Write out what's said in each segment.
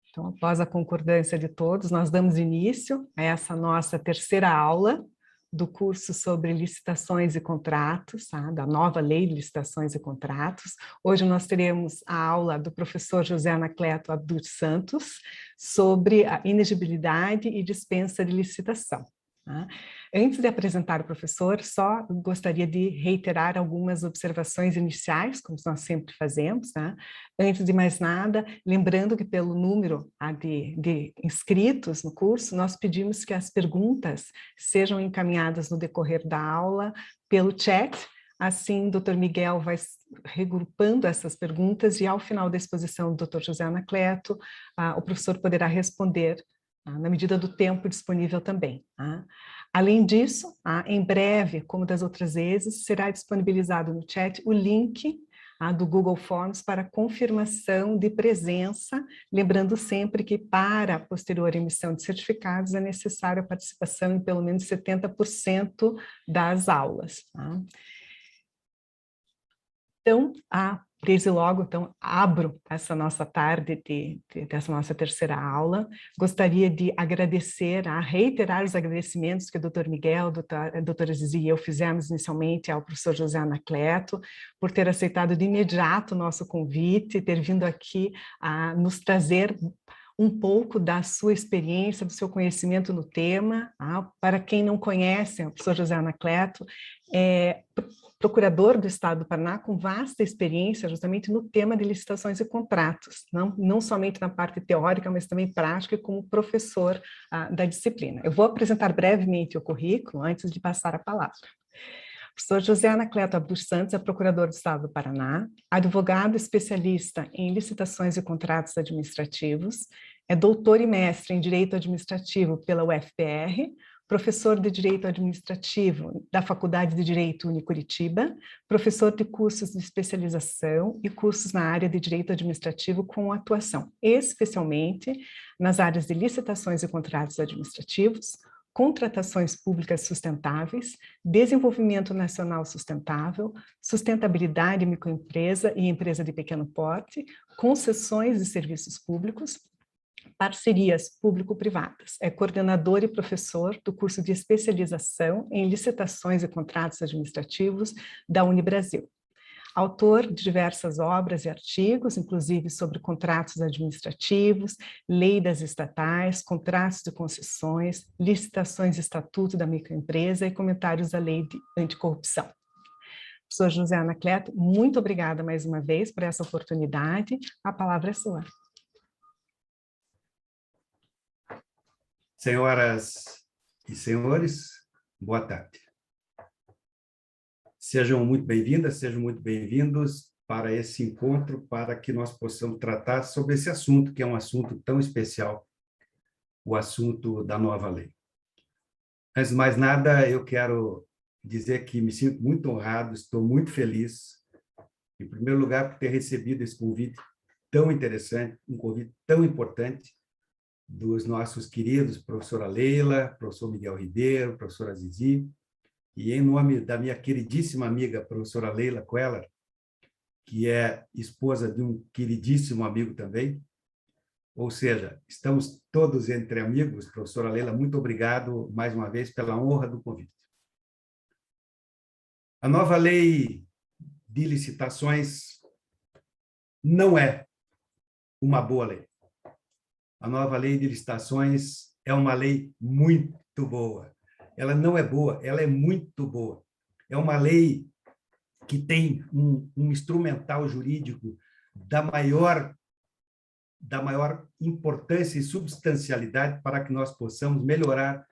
Então, após a concordância de todos, nós damos início a essa nossa terceira aula do curso sobre licitações e contratos, tá? Da nova Lei de Licitações e Contratos. Hoje nós teremos a aula do professor José Anacleto Abdul Santos sobre a inexigibilidade e dispensa de licitação. Tá? Antes de apresentar o professor, só gostaria de reiterar algumas observações iniciais, como nós sempre fazemos. Tá? Antes de mais nada, lembrando que pelo número de inscritos no curso, nós pedimos que as perguntas sejam encaminhadas no decorrer da aula pelo chat. Assim, o Dr. Miguel vai regrupando essas perguntas e ao final da exposição do Dr. José Anacleto, o professor poderá responder na medida do tempo disponível também. Tá? Além disso, em breve, como das outras vezes, será disponibilizado no chat o link do Google Forms para confirmação de presença, lembrando sempre que para a posterior emissão de certificados é necessária a participação em pelo menos 70% das aulas. Tá? Então, desde logo, então, abro essa nossa tarde dessa nossa terceira aula. Gostaria de agradecer, reiterar os agradecimentos que o Dr. Miguel, a doutora Zizi e eu fizemos inicialmente ao professor José Anacleto, por ter aceitado de imediato o nosso convite, ter vindo aqui a nos trazer um pouco da sua experiência, do seu conhecimento no tema. Para quem não conhece, o professor José Anacleto é procurador do Estado do Paraná com vasta experiência justamente no tema de licitações e contratos, não somente na parte teórica, mas também prática como professor da disciplina. Eu vou apresentar brevemente o currículo antes de passar a palavra. O professor José Anacleto Abdul Santos é procurador do Estado do Paraná, advogado especialista em licitações e contratos administrativos, é doutor e mestre em Direito Administrativo pela UFPR, professor de Direito Administrativo da Faculdade de Direito Unicuritiba, professor de cursos de especialização e cursos na área de Direito Administrativo com atuação, especialmente nas áreas de licitações e contratos administrativos, contratações públicas sustentáveis, desenvolvimento nacional sustentável, sustentabilidade microempresa e empresa de pequeno porte, concessões de serviços públicos, parcerias público-privadas. É coordenador e professor do curso de especialização em licitações e contratos administrativos da Unibrasil. Autor de diversas obras e artigos, inclusive sobre contratos administrativos, lei das estatais, contratos de concessões, licitações e estatuto da microempresa e comentários da lei de anticorrupção. Professor José Anacleto, muito obrigada mais uma vez por essa oportunidade. A palavra é sua. Senhoras e senhores, boa tarde. Sejam muito bem-vindas, sejam muito bem-vindos para esse encontro, para que nós possamos tratar sobre esse assunto, que é um assunto tão especial, o assunto da nova lei. Antes de mais nada, eu quero dizer que me sinto muito honrado, estou muito feliz, em primeiro lugar, por ter recebido esse convite tão interessante, um convite tão importante, dos nossos queridos professora Leila, professor Miguel Ribeiro, professora Zizi, e em nome da minha queridíssima amiga, professora Leila Queller, que é esposa de um queridíssimo amigo também, ou seja, estamos todos entre amigos. Professora Leila, muito obrigado mais uma vez pela honra do convite. A nova lei de licitações não é uma boa lei. A nova lei de licitações é uma lei muito boa. Ela não é boa, ela é muito boa. É uma lei que tem um instrumental jurídico da maior importância e substancialidade para que nós possamos melhorar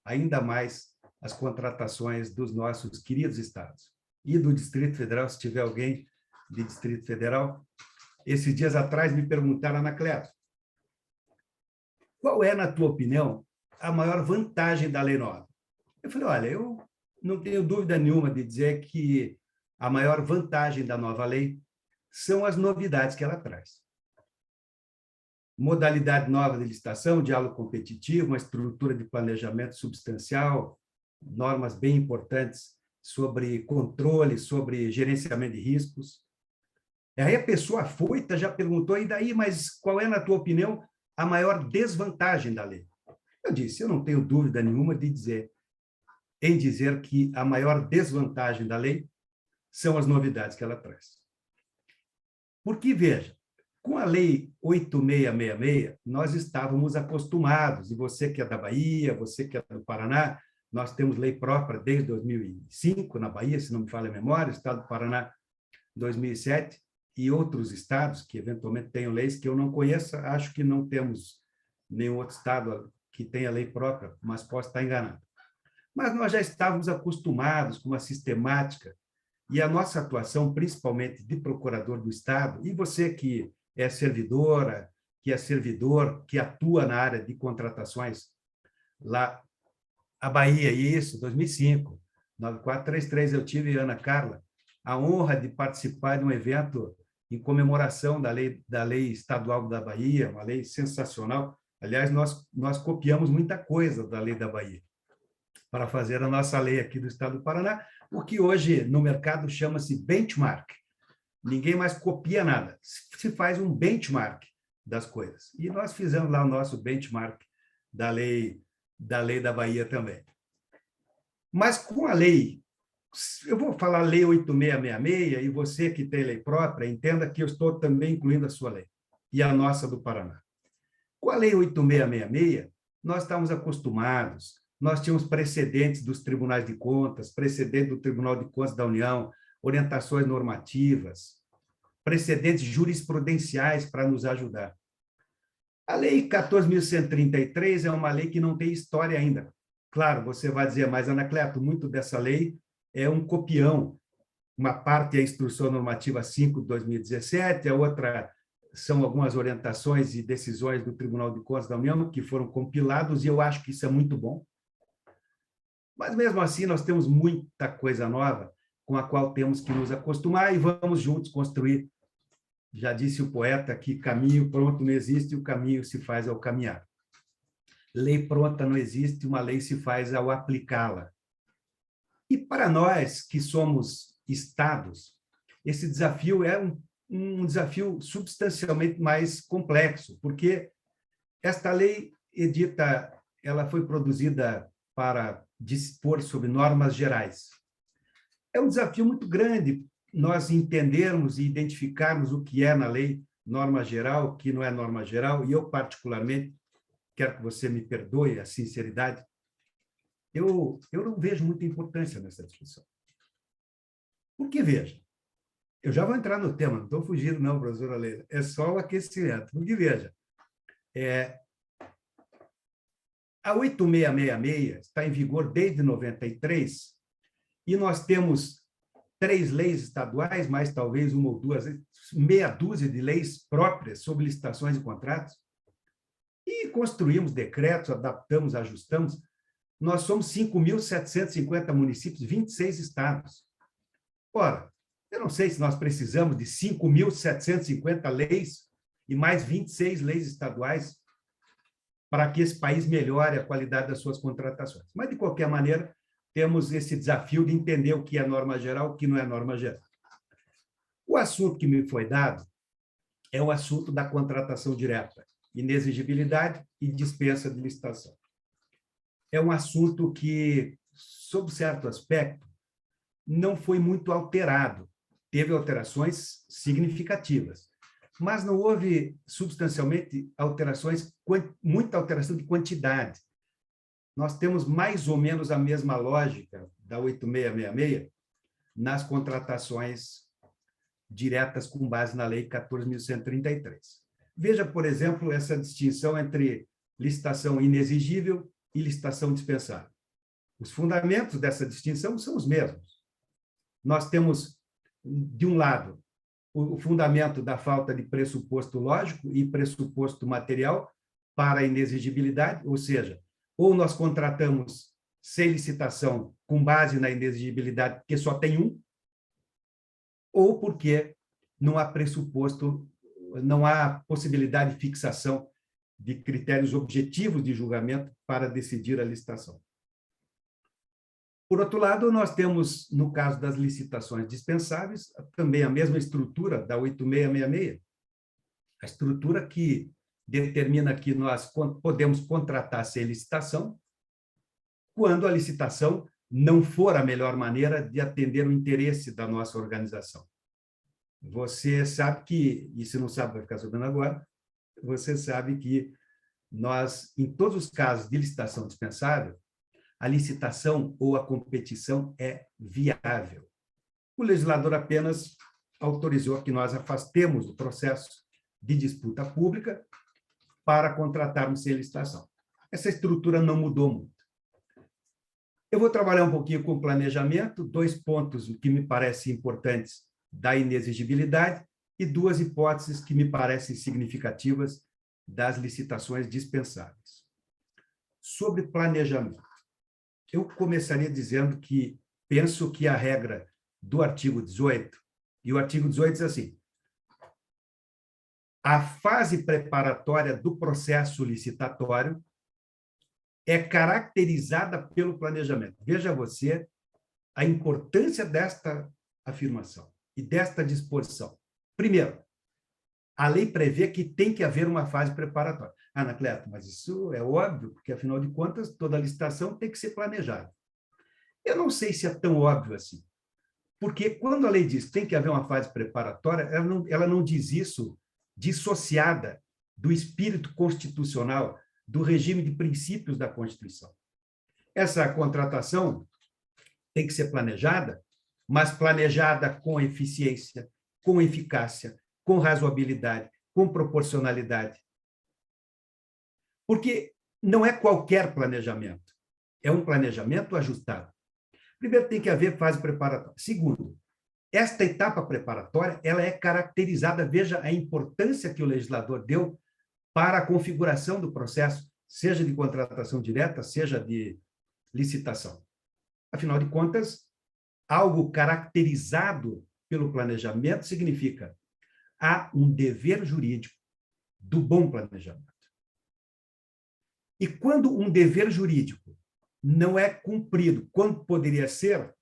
ainda mais as contratações dos nossos queridos estados. E do Distrito Federal, se tiver alguém de Distrito Federal. Esses dias atrás me perguntaram, Anacleto, qual é, na tua opinião, a maior vantagem da lei nova? Eu falei, olha, eu não tenho dúvida nenhuma de dizer que a maior vantagem da nova lei são as novidades que ela traz. Modalidade nova de licitação, diálogo competitivo, uma estrutura de planejamento substancial, normas bem importantes sobre controle, sobre gerenciamento de riscos. Aí a pessoa afoita já perguntou, e daí, mas qual é, na tua opinião, a maior desvantagem da lei? Eu disse, eu não tenho dúvida nenhuma em dizer que a maior desvantagem da lei são as novidades que ela traz. Porque, veja, com a Lei 8666, nós estávamos acostumados, e você que é da Bahia, você que é do Paraná, nós temos lei própria desde 2005 na Bahia, se não me falha a memória, o Estado do Paraná 2007, e outros estados que eventualmente tenham leis que eu não conheço, acho que não temos nenhum outro estado que tenha lei própria, mas posso estar enganado. Mas nós já estávamos acostumados com uma sistemática e a nossa atuação, principalmente de procurador do Estado, e você que é servidora, que é servidor, que atua na área de contratações, lá, a Bahia, isso, 2005, 9433, eu tive, Ana Carla, a honra de participar de um evento em comemoração da lei estadual da Bahia, uma lei sensacional. Aliás, nós copiamos muita coisa da lei da Bahia para fazer a nossa lei aqui do Estado do Paraná, o que hoje no mercado chama-se benchmark. Ninguém mais copia nada, se faz um benchmark das coisas. E nós fizemos lá o nosso benchmark da lei da Bahia também. Mas com a lei, eu vou falar lei 8666, e você que tem lei própria, entenda que eu estou também incluindo a sua lei, e a nossa do Paraná. Com a lei 8666, nós estamos acostumados, nós tínhamos precedentes dos tribunais de contas, precedente do Tribunal de Contas da União, orientações normativas, precedentes jurisprudenciais para nos ajudar. A Lei 14.133 é uma lei que não tem história ainda. Claro, você vai dizer, mas, Anacleto, muito dessa lei é um copião. Uma parte é a Instrução Normativa 5 de 2017, a outra são algumas orientações e decisões do Tribunal de Contas da União que foram compilados, e eu acho que isso é muito bom. Mas, mesmo assim, nós temos muita coisa nova com a qual temos que nos acostumar e vamos juntos construir. Já disse o poeta que caminho pronto não existe, o caminho se faz ao caminhar. Lei pronta não existe, uma lei se faz ao aplicá-la. E para nós que somos estados, esse desafio é um desafio substancialmente mais complexo, porque esta lei edita, ela foi produzida para dispor sobre normas gerais. É um desafio muito grande nós entendermos e identificarmos o que é na lei norma geral, o que não é norma geral, e eu, particularmente, quero que você me perdoe a sinceridade, eu não vejo muita importância nessa discussão. Porque, veja, eu já vou entrar no tema, não estou fugindo não, professora Leila, é só o aquecimento. Porque, veja, a 8666 está em vigor desde 93, e nós temos 3 leis estaduais, mais talvez uma ou duas, meia dúzia de leis próprias sobre licitações e contratos, e construímos decretos, adaptamos, ajustamos. Nós somos 5.750 municípios, 26 estados. Ora, eu não sei se nós precisamos de 5.750 leis e mais 26 leis estaduais para que esse país melhore a qualidade das suas contratações. Mas, de qualquer maneira, temos esse desafio de entender o que é norma geral, o que não é norma geral. O assunto que me foi dado é o assunto da contratação direta, inexigibilidade e dispensa de licitação. É um assunto que, sob certo aspecto, não foi muito alterado. Teve alterações significativas, mas não houve, substancialmente, muita alteração de quantidade. Nós temos mais ou menos a mesma lógica da 8666 nas contratações diretas com base na Lei 14.133. Veja, por exemplo, essa distinção entre licitação inexigível e licitação dispensável. Os fundamentos dessa distinção são os mesmos. Nós temos, de um lado, o fundamento da falta de pressuposto lógico e pressuposto material para a inexigibilidade, ou seja, ou nós contratamos sem licitação com base na inexigibilidade, porque só tem um, ou porque não há pressuposto, não há possibilidade de fixação de critérios objetivos de julgamento para decidir a licitação. Por outro lado, nós temos, no caso das licitações dispensáveis, também a mesma estrutura da 8666, a estrutura que determina que nós podemos contratar sem licitação, quando a licitação não for a melhor maneira de atender o interesse da nossa organização. Você sabe que, e se não sabe, vai ficar sabendo agora, você sabe que nós, em todos os casos de licitação dispensável, a licitação ou a competição é viável. O legislador apenas autorizou que nós afastemos o processo de disputa pública para contratarmos sem licitação. Essa estrutura não mudou muito. Eu vou trabalhar um pouquinho com planejamento, 2 pontos que me parecem importantes da inexigibilidade e 2 hipóteses que me parecem significativas das licitações dispensáveis. Sobre planejamento, eu começaria dizendo que penso que a regra do artigo 18, e o artigo 18 diz assim: a fase preparatória do processo licitatório é caracterizada pelo planejamento. Veja você a importância desta afirmação e desta disposição. Primeiro, a lei prevê que tem que haver uma fase preparatória. Anacleto, mas isso é óbvio, porque, afinal de contas, toda licitação tem que ser planejada. Eu não sei se é tão óbvio assim, porque quando a lei diz que tem que haver uma fase preparatória, ela não diz isso dissociada do espírito constitucional, do regime de princípios da Constituição. Essa contratação tem que ser planejada, mas planejada com eficiência, com eficácia, com razoabilidade, com proporcionalidade. Porque não é qualquer planejamento, é um planejamento ajustado. Primeiro, tem que haver fase preparatória. Segundo, esta etapa preparatória ela é caracterizada, veja a importância que o legislador deu para a configuração do processo, seja de contratação direta, seja de licitação. Afinal de contas, algo caracterizado pelo planejamento significa há um dever jurídico do bom planejamento. E quando um dever jurídico não é cumprido quando poderia ser,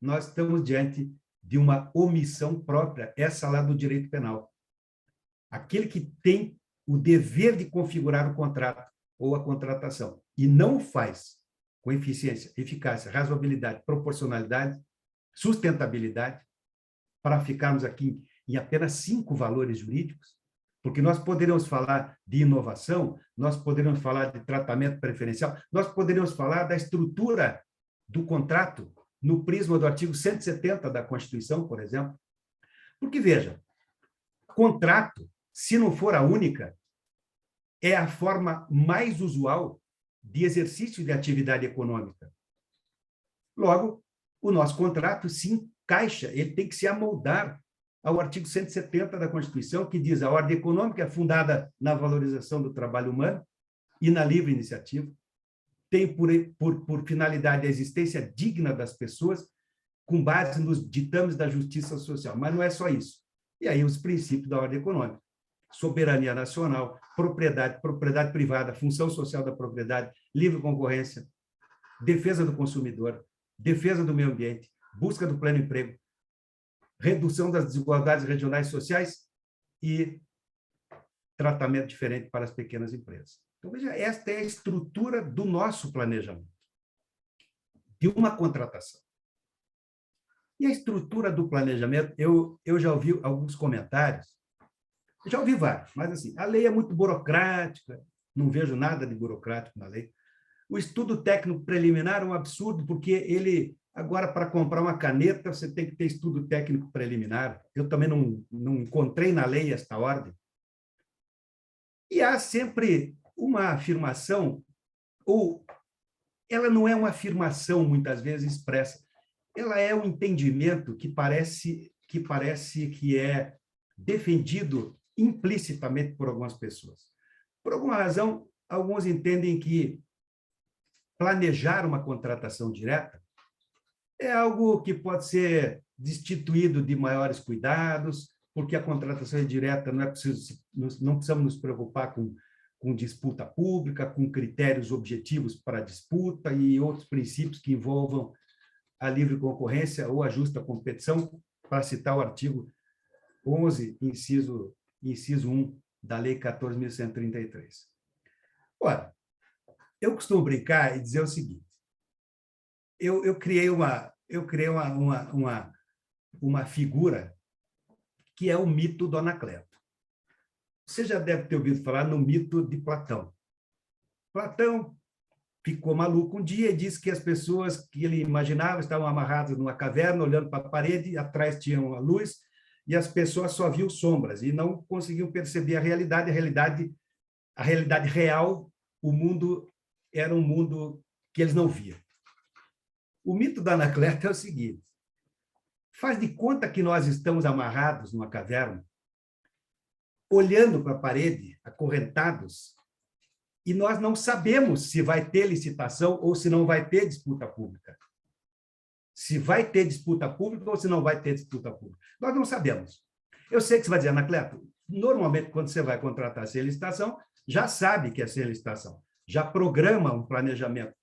nós estamos diante de uma omissão própria, essa lá do direito penal. Aquele que tem o dever de configurar o contrato ou a contratação e não o faz com eficiência, eficácia, razoabilidade, proporcionalidade, sustentabilidade, para ficarmos aqui em apenas 5 valores jurídicos, porque nós poderíamos falar de inovação, nós poderíamos falar de tratamento preferencial, nós poderíamos falar da estrutura do contrato no prisma do artigo 170 da Constituição, por exemplo. Porque, veja, contrato, se não for a única, é a forma mais usual de exercício de atividade econômica. Logo, o nosso contrato se encaixa, ele tem que se amoldar ao artigo 170 da Constituição, que diz: a ordem econômica é fundada na valorização do trabalho humano e na livre iniciativa, tem por finalidade a existência digna das pessoas, com base nos ditames da justiça social. Mas não é só isso. E aí os princípios da ordem econômica: soberania nacional, propriedade privada, função social da propriedade, livre concorrência, defesa do consumidor, defesa do meio ambiente, busca do pleno emprego, redução das desigualdades regionais e sociais e tratamento diferente para as pequenas empresas. Então, veja, esta é a estrutura do nosso planejamento, de uma contratação. E a estrutura do planejamento, eu já ouvi alguns comentários, já ouvi vários, mas assim, a lei é muito burocrática, não vejo nada de burocrático na lei. O estudo técnico preliminar é um absurdo, porque ele, agora, para comprar uma caneta, você tem que ter estudo técnico preliminar. Eu também não encontrei na lei esta ordem. E há sempre uma afirmação, ou ela não é uma afirmação, muitas vezes, expressa, ela é um entendimento que parece que é defendido implicitamente por algumas pessoas. Por alguma razão, alguns entendem que planejar uma contratação direta é algo que pode ser destituído de maiores cuidados, porque a contratação direta não precisamos nos preocupar com disputa pública, com critérios objetivos para a disputa e outros princípios que envolvam a livre concorrência ou a justa competição, para citar o artigo 11, inciso 1 da Lei 14.133. Ora, eu costumo brincar e dizer o seguinte, eu criei uma figura que é o mito do Anacleto. Você já deve ter ouvido falar no mito de Platão. Platão ficou maluco um dia e disse que as pessoas que ele imaginava estavam amarradas numa caverna, olhando para a parede, atrás tinha uma luz, e as pessoas só viam sombras e não conseguiam perceber a realidade real, o mundo era um mundo que eles não viam. O mito do Anacleto é o seguinte, faz de conta que nós estamos amarrados numa caverna, olhando para a parede, acorrentados, e nós não sabemos se vai ter licitação ou se não vai ter disputa pública. Se vai ter disputa pública ou se não vai ter disputa pública. Nós não sabemos. Eu sei que você vai dizer, Anacleto, normalmente, quando você vai contratar sem licitação, já sabe que é sem licitação, já programa um planejamento.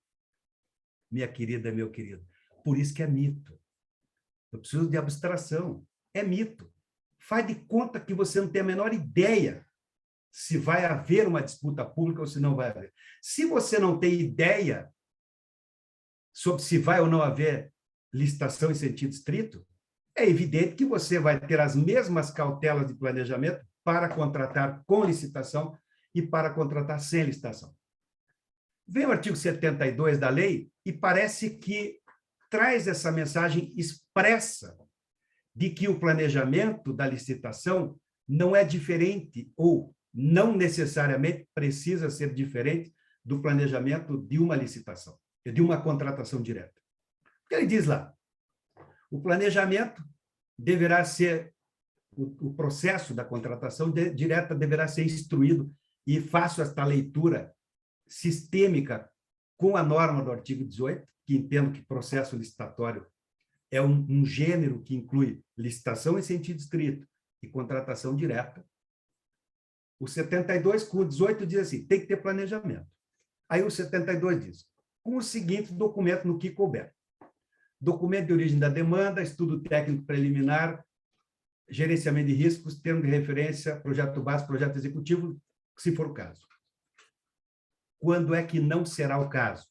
Minha querida, meu querido, por isso que é mito. Eu preciso de abstração. É mito. Faz de conta que você não tem a menor ideia se vai haver uma disputa pública ou se não vai haver. Se você não tem ideia sobre se vai ou não haver licitação em sentido estrito, é evidente que você vai ter as mesmas cautelas de planejamento para contratar com licitação e para contratar sem licitação. Vem o artigo 72 da lei e parece que traz essa mensagem expressa de que o planejamento da licitação não é diferente ou não necessariamente precisa ser diferente do planejamento de uma licitação, de uma contratação direta. Porque ele diz lá, o planejamento deverá ser, o processo da contratação direta deverá ser instruído, e faço esta leitura sistêmica com a norma do artigo 18, que entendo que processo licitatório é um gênero que inclui licitação em sentido estrito e contratação direta. O 72 com o 18 diz assim, tem que ter planejamento. Aí o 72 diz, com o seguinte documento no que couber. Documento de origem da demanda, estudo técnico preliminar, gerenciamento de riscos, termo de referência, projeto básico, projeto executivo, se for o caso. Quando é que não será o caso?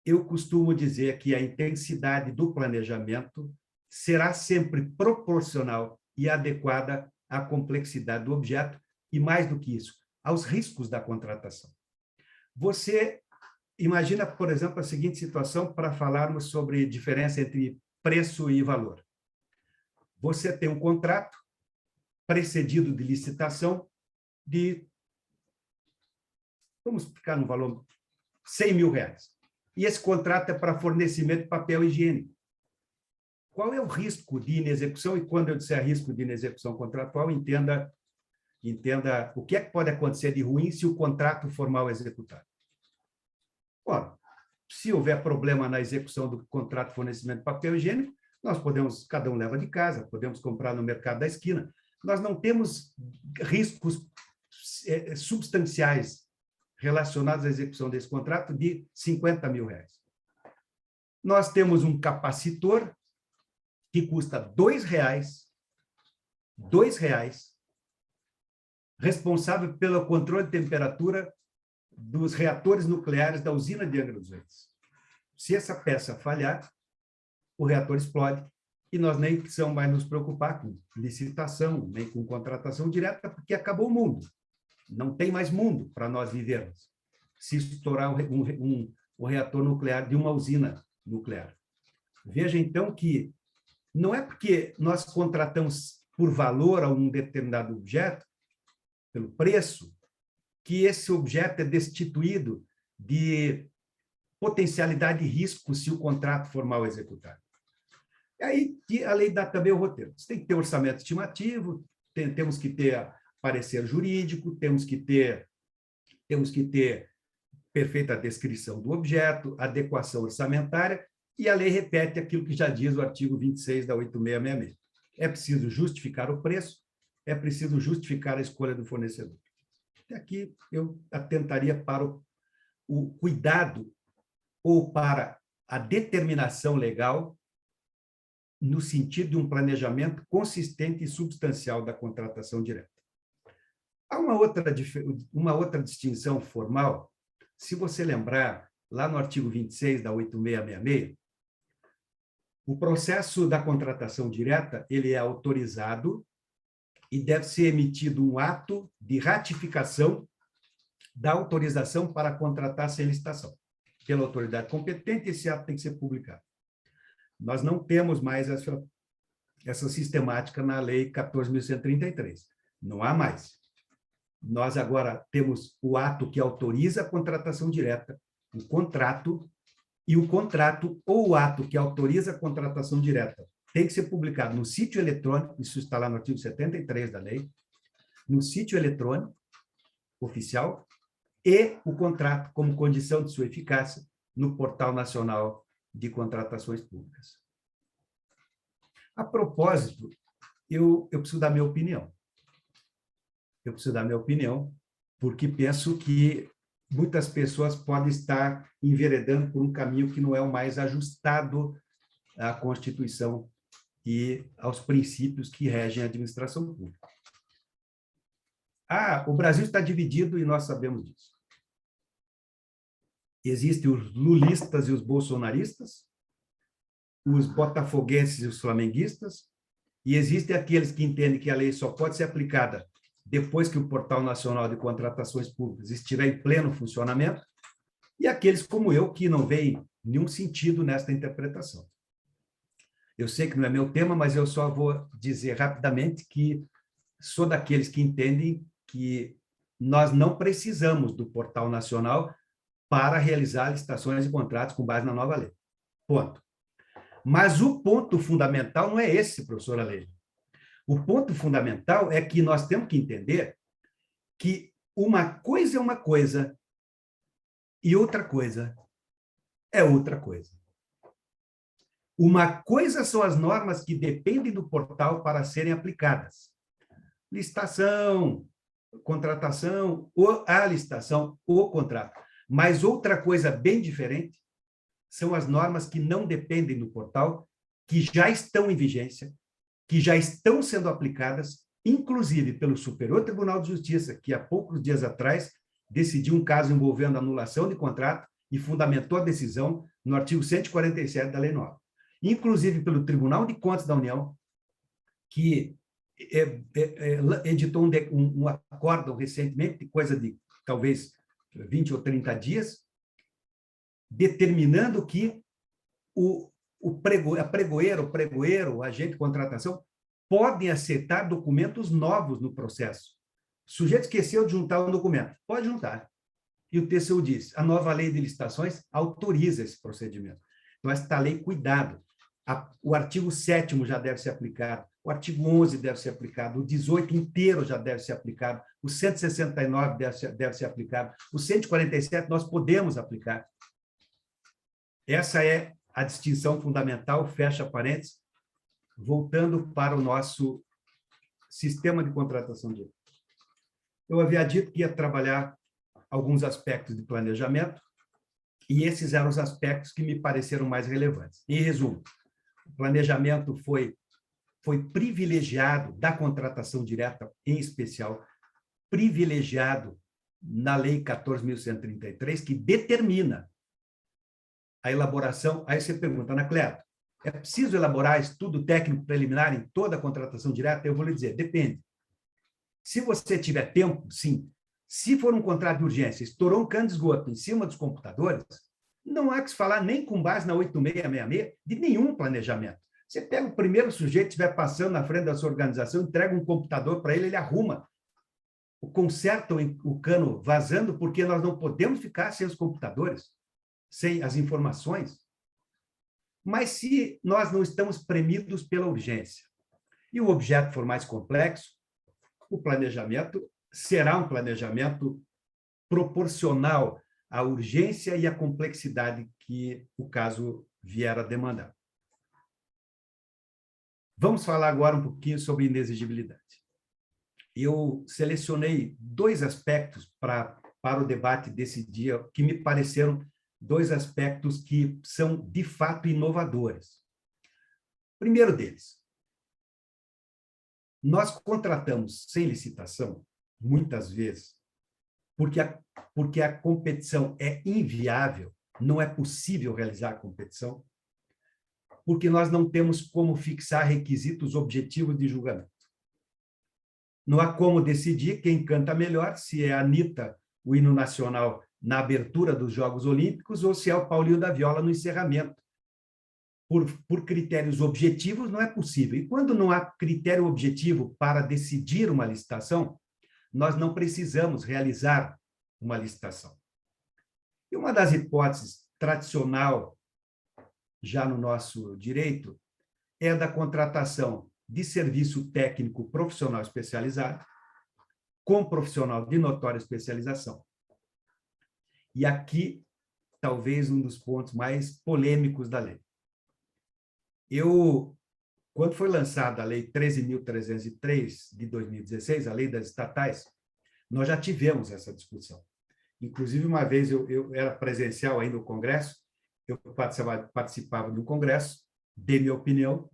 Eu costumo dizer que a intensidade do planejamento será sempre proporcional e adequada à complexidade do objeto e, mais do que isso, aos riscos da contratação. Você imagina, por exemplo, a seguinte situação para falarmos sobre diferença entre preço e valor. Você tem um contrato precedido de licitação de, vamos ficar no valor, R$100 mil. E esse contrato é para fornecimento de papel higiênico. Qual é o risco de inexecução? E quando eu disser risco de inexecução contratual, entenda o que é que pode acontecer de ruim se o contrato for mal executado. Ora, se houver problema na execução do contrato de fornecimento de papel higiênico, nós podemos, cada um leva de casa, podemos comprar no mercado da esquina. Nós não temos riscos substanciais relacionados à execução desse contrato de R$50 mil. Nós temos um capacitor que custa R$2, responsável pelo controle de temperatura dos reatores nucleares da usina de Angra dos Reis. Se essa peça falhar, o reator explode e nós nem precisamos mais nos preocupar com licitação, nem com contratação direta, porque acabou o mundo. Não tem mais mundo para nós vivermos se estourar um reator nuclear de uma usina nuclear. Veja, então, que não é porque nós contratamos por valor a um determinado objeto, pelo preço, que esse objeto é destituído de potencialidade de risco se o contrato for mal executado. E aí a lei dá também o roteiro. Você tem que ter orçamento estimativo, temos que ter parecer jurídico, temos que ter perfeita descrição do objeto, adequação orçamentária, e a lei repete aquilo que já diz o artigo 26 da 8666. É preciso justificar o preço, é preciso justificar a escolha do fornecedor. Aqui eu atentaria para o cuidado ou para a determinação legal no sentido de um planejamento consistente e substancial da contratação direta. Há uma outra distinção formal. Se você lembrar, lá no artigo 26 da 8666, o processo da contratação direta ele é autorizado e deve ser emitido um ato de ratificação da autorização para contratar sem licitação. Pela autoridade competente, esse ato tem que ser publicado. Nós não temos mais essa sistemática na Lei 14.133. Não há mais. Nós agora temos o ato que autoriza a contratação direta, o contrato, e o contrato ou o ato que autoriza a contratação direta tem que ser publicado no sítio eletrônico, isso está lá no artigo 73 da lei, no sítio eletrônico oficial, e o contrato, como condição de sua eficácia, no Portal Nacional de Contratações Públicas. A propósito, eu preciso dar minha opinião. Eu preciso dar minha opinião, porque penso que muitas pessoas podem estar enveredando por um caminho que não é o mais ajustado à Constituição e aos princípios que regem a administração pública. O Brasil está dividido e nós sabemos disso. Existem os lulistas e os bolsonaristas, os botafoguenses e os flamenguistas, e existem aqueles que entendem que a lei só pode ser aplicada depois que o Portal Nacional de Contratações Públicas estiver em pleno funcionamento, e aqueles como eu que não veem nenhum sentido nesta interpretação. Eu sei que não é meu tema, mas eu só vou dizer rapidamente que sou daqueles que entendem que nós não precisamos do Portal Nacional para realizar licitações e contratos com base na nova lei. Ponto. Mas o ponto fundamental não é esse, professor Alejo. O ponto fundamental é que nós temos que entender que uma coisa é uma coisa e outra coisa é outra coisa. Uma coisa são as normas que dependem do portal para serem aplicadas. Licitação, contratação, ou a licitação, ou contrato. Mas outra coisa bem diferente são as normas que não dependem do portal, que já estão em vigência, que já estão sendo aplicadas, inclusive pelo Superior Tribunal de Justiça, que há poucos dias atrás decidiu um caso envolvendo anulação de contrato e fundamentou a decisão no artigo 147 da Lei Nova. Inclusive pelo Tribunal de Contas da União, que editou um acórdão recentemente, coisa de talvez 20 ou 30 dias, determinando que o pregoeiro, o agente de contratação, podem aceitar documentos novos no processo. O sujeito esqueceu de juntar um documento, pode juntar. E o TCU diz, a nova lei de licitações autoriza esse procedimento. Então, esta lei, cuidado. O artigo 7º já deve ser aplicado, o artigo 11 deve ser aplicado, o 18 inteiro já deve ser aplicado, o 169 deve ser aplicado, o 147 nós podemos aplicar. Essa é a distinção fundamental, fecha parênteses, voltando para o nosso sistema de contratação direta. Eu havia dito que ia trabalhar alguns aspectos de planejamento, e esses eram os aspectos que me pareceram mais relevantes. Em resumo, o planejamento foi privilegiado da contratação direta, em especial, privilegiado na Lei 14.133, que determina a elaboração. Aí você pergunta, Anacleto, é preciso elaborar estudo técnico preliminar em toda a contratação direta? Eu vou lhe dizer, depende. Se você tiver tempo, sim. Se for um contrato de urgência, estourou um cano de esgoto em cima dos computadores, não há que se falar nem com base na 8666 de nenhum planejamento. Você pega o primeiro sujeito que estiver passando na frente da sua organização, entrega um computador para ele, ele arruma. Conserta o cano vazando, porque nós não podemos ficar sem os computadores, sem as informações. Mas se nós não estamos premidos pela urgência e o objeto for mais complexo, o planejamento será um planejamento proporcional à urgência e à complexidade que o caso vier a demandar. Vamos falar agora um pouquinho sobre inexigibilidade. Eu selecionei dois aspectos para o debate desse dia, que me pareceram dois aspectos que são, de fato, inovadores. Primeiro deles, nós contratamos sem licitação muitas vezes, porque a competição é inviável, não é possível realizar a competição, porque nós não temos como fixar requisitos objetivos de julgamento. Não há como decidir quem canta melhor, se é a Anitta, o hino nacional, na abertura dos Jogos Olímpicos, ou se é o Paulinho da Viola no encerramento. Por critérios objetivos, não é possível. E quando não há critério objetivo para decidir uma licitação, nós não precisamos realizar uma licitação. E uma das hipóteses tradicional, já no nosso direito, é a da contratação de serviço técnico profissional especializado com profissional de notória especialização. E aqui, talvez, um dos pontos mais polêmicos da lei. Quando foi lançada a Lei 13.303, de 2016, a Lei das Estatais, nós já tivemos essa discussão. Inclusive, uma vez eu era presencial aí no Congresso, eu participava do Congresso, dei minha opinião,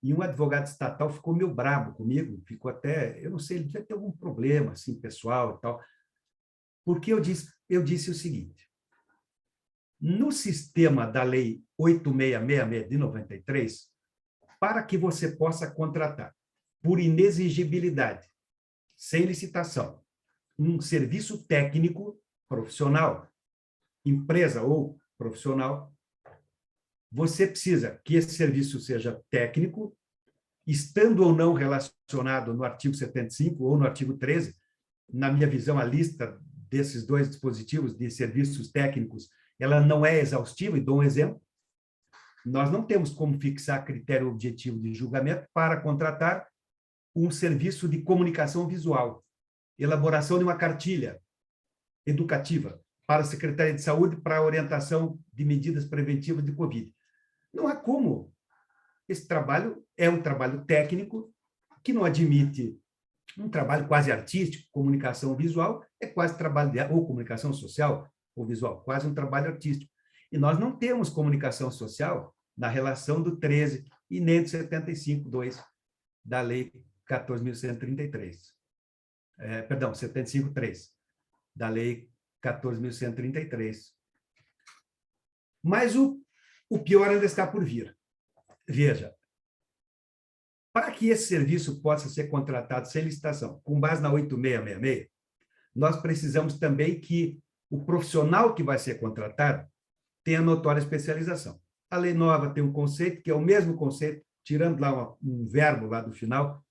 e um advogado estatal ficou meio brabo comigo, ficou até, eu não sei, ele devia ter algum problema assim, pessoal e tal, porque eu disse o seguinte: no sistema da Lei 8666 de 93, para que você possa contratar por inexigibilidade, sem licitação, um serviço técnico profissional, empresa ou profissional, você precisa que esse serviço seja técnico, estando ou não relacionado no artigo 75 ou no artigo 13. Na minha visão, a lista desses dois dispositivos de serviços técnicos, ela não é exaustiva, e dou um exemplo. Nós não temos como fixar critério objetivo de julgamento para contratar um serviço de comunicação visual, elaboração de uma cartilha educativa para a Secretaria de Saúde para a orientação de medidas preventivas de Covid. Não há como. Esse trabalho é um trabalho técnico que não admite um trabalho quase artístico. Comunicação visual é quase trabalho ou comunicação social ou visual, quase um trabalho artístico. E nós não temos comunicação social na relação do 13 e nem do 75.2 da Lei 14.133. Perdão, 75.3 da Lei 14.133. Mas o pior ainda está por vir. Veja, para que esse serviço possa ser contratado sem licitação, com base na 8666, nós precisamos também que o profissional que vai ser contratado tenha notória especialização. A lei nova tem um conceito que é o mesmo conceito, tirando lá um verbo lá do final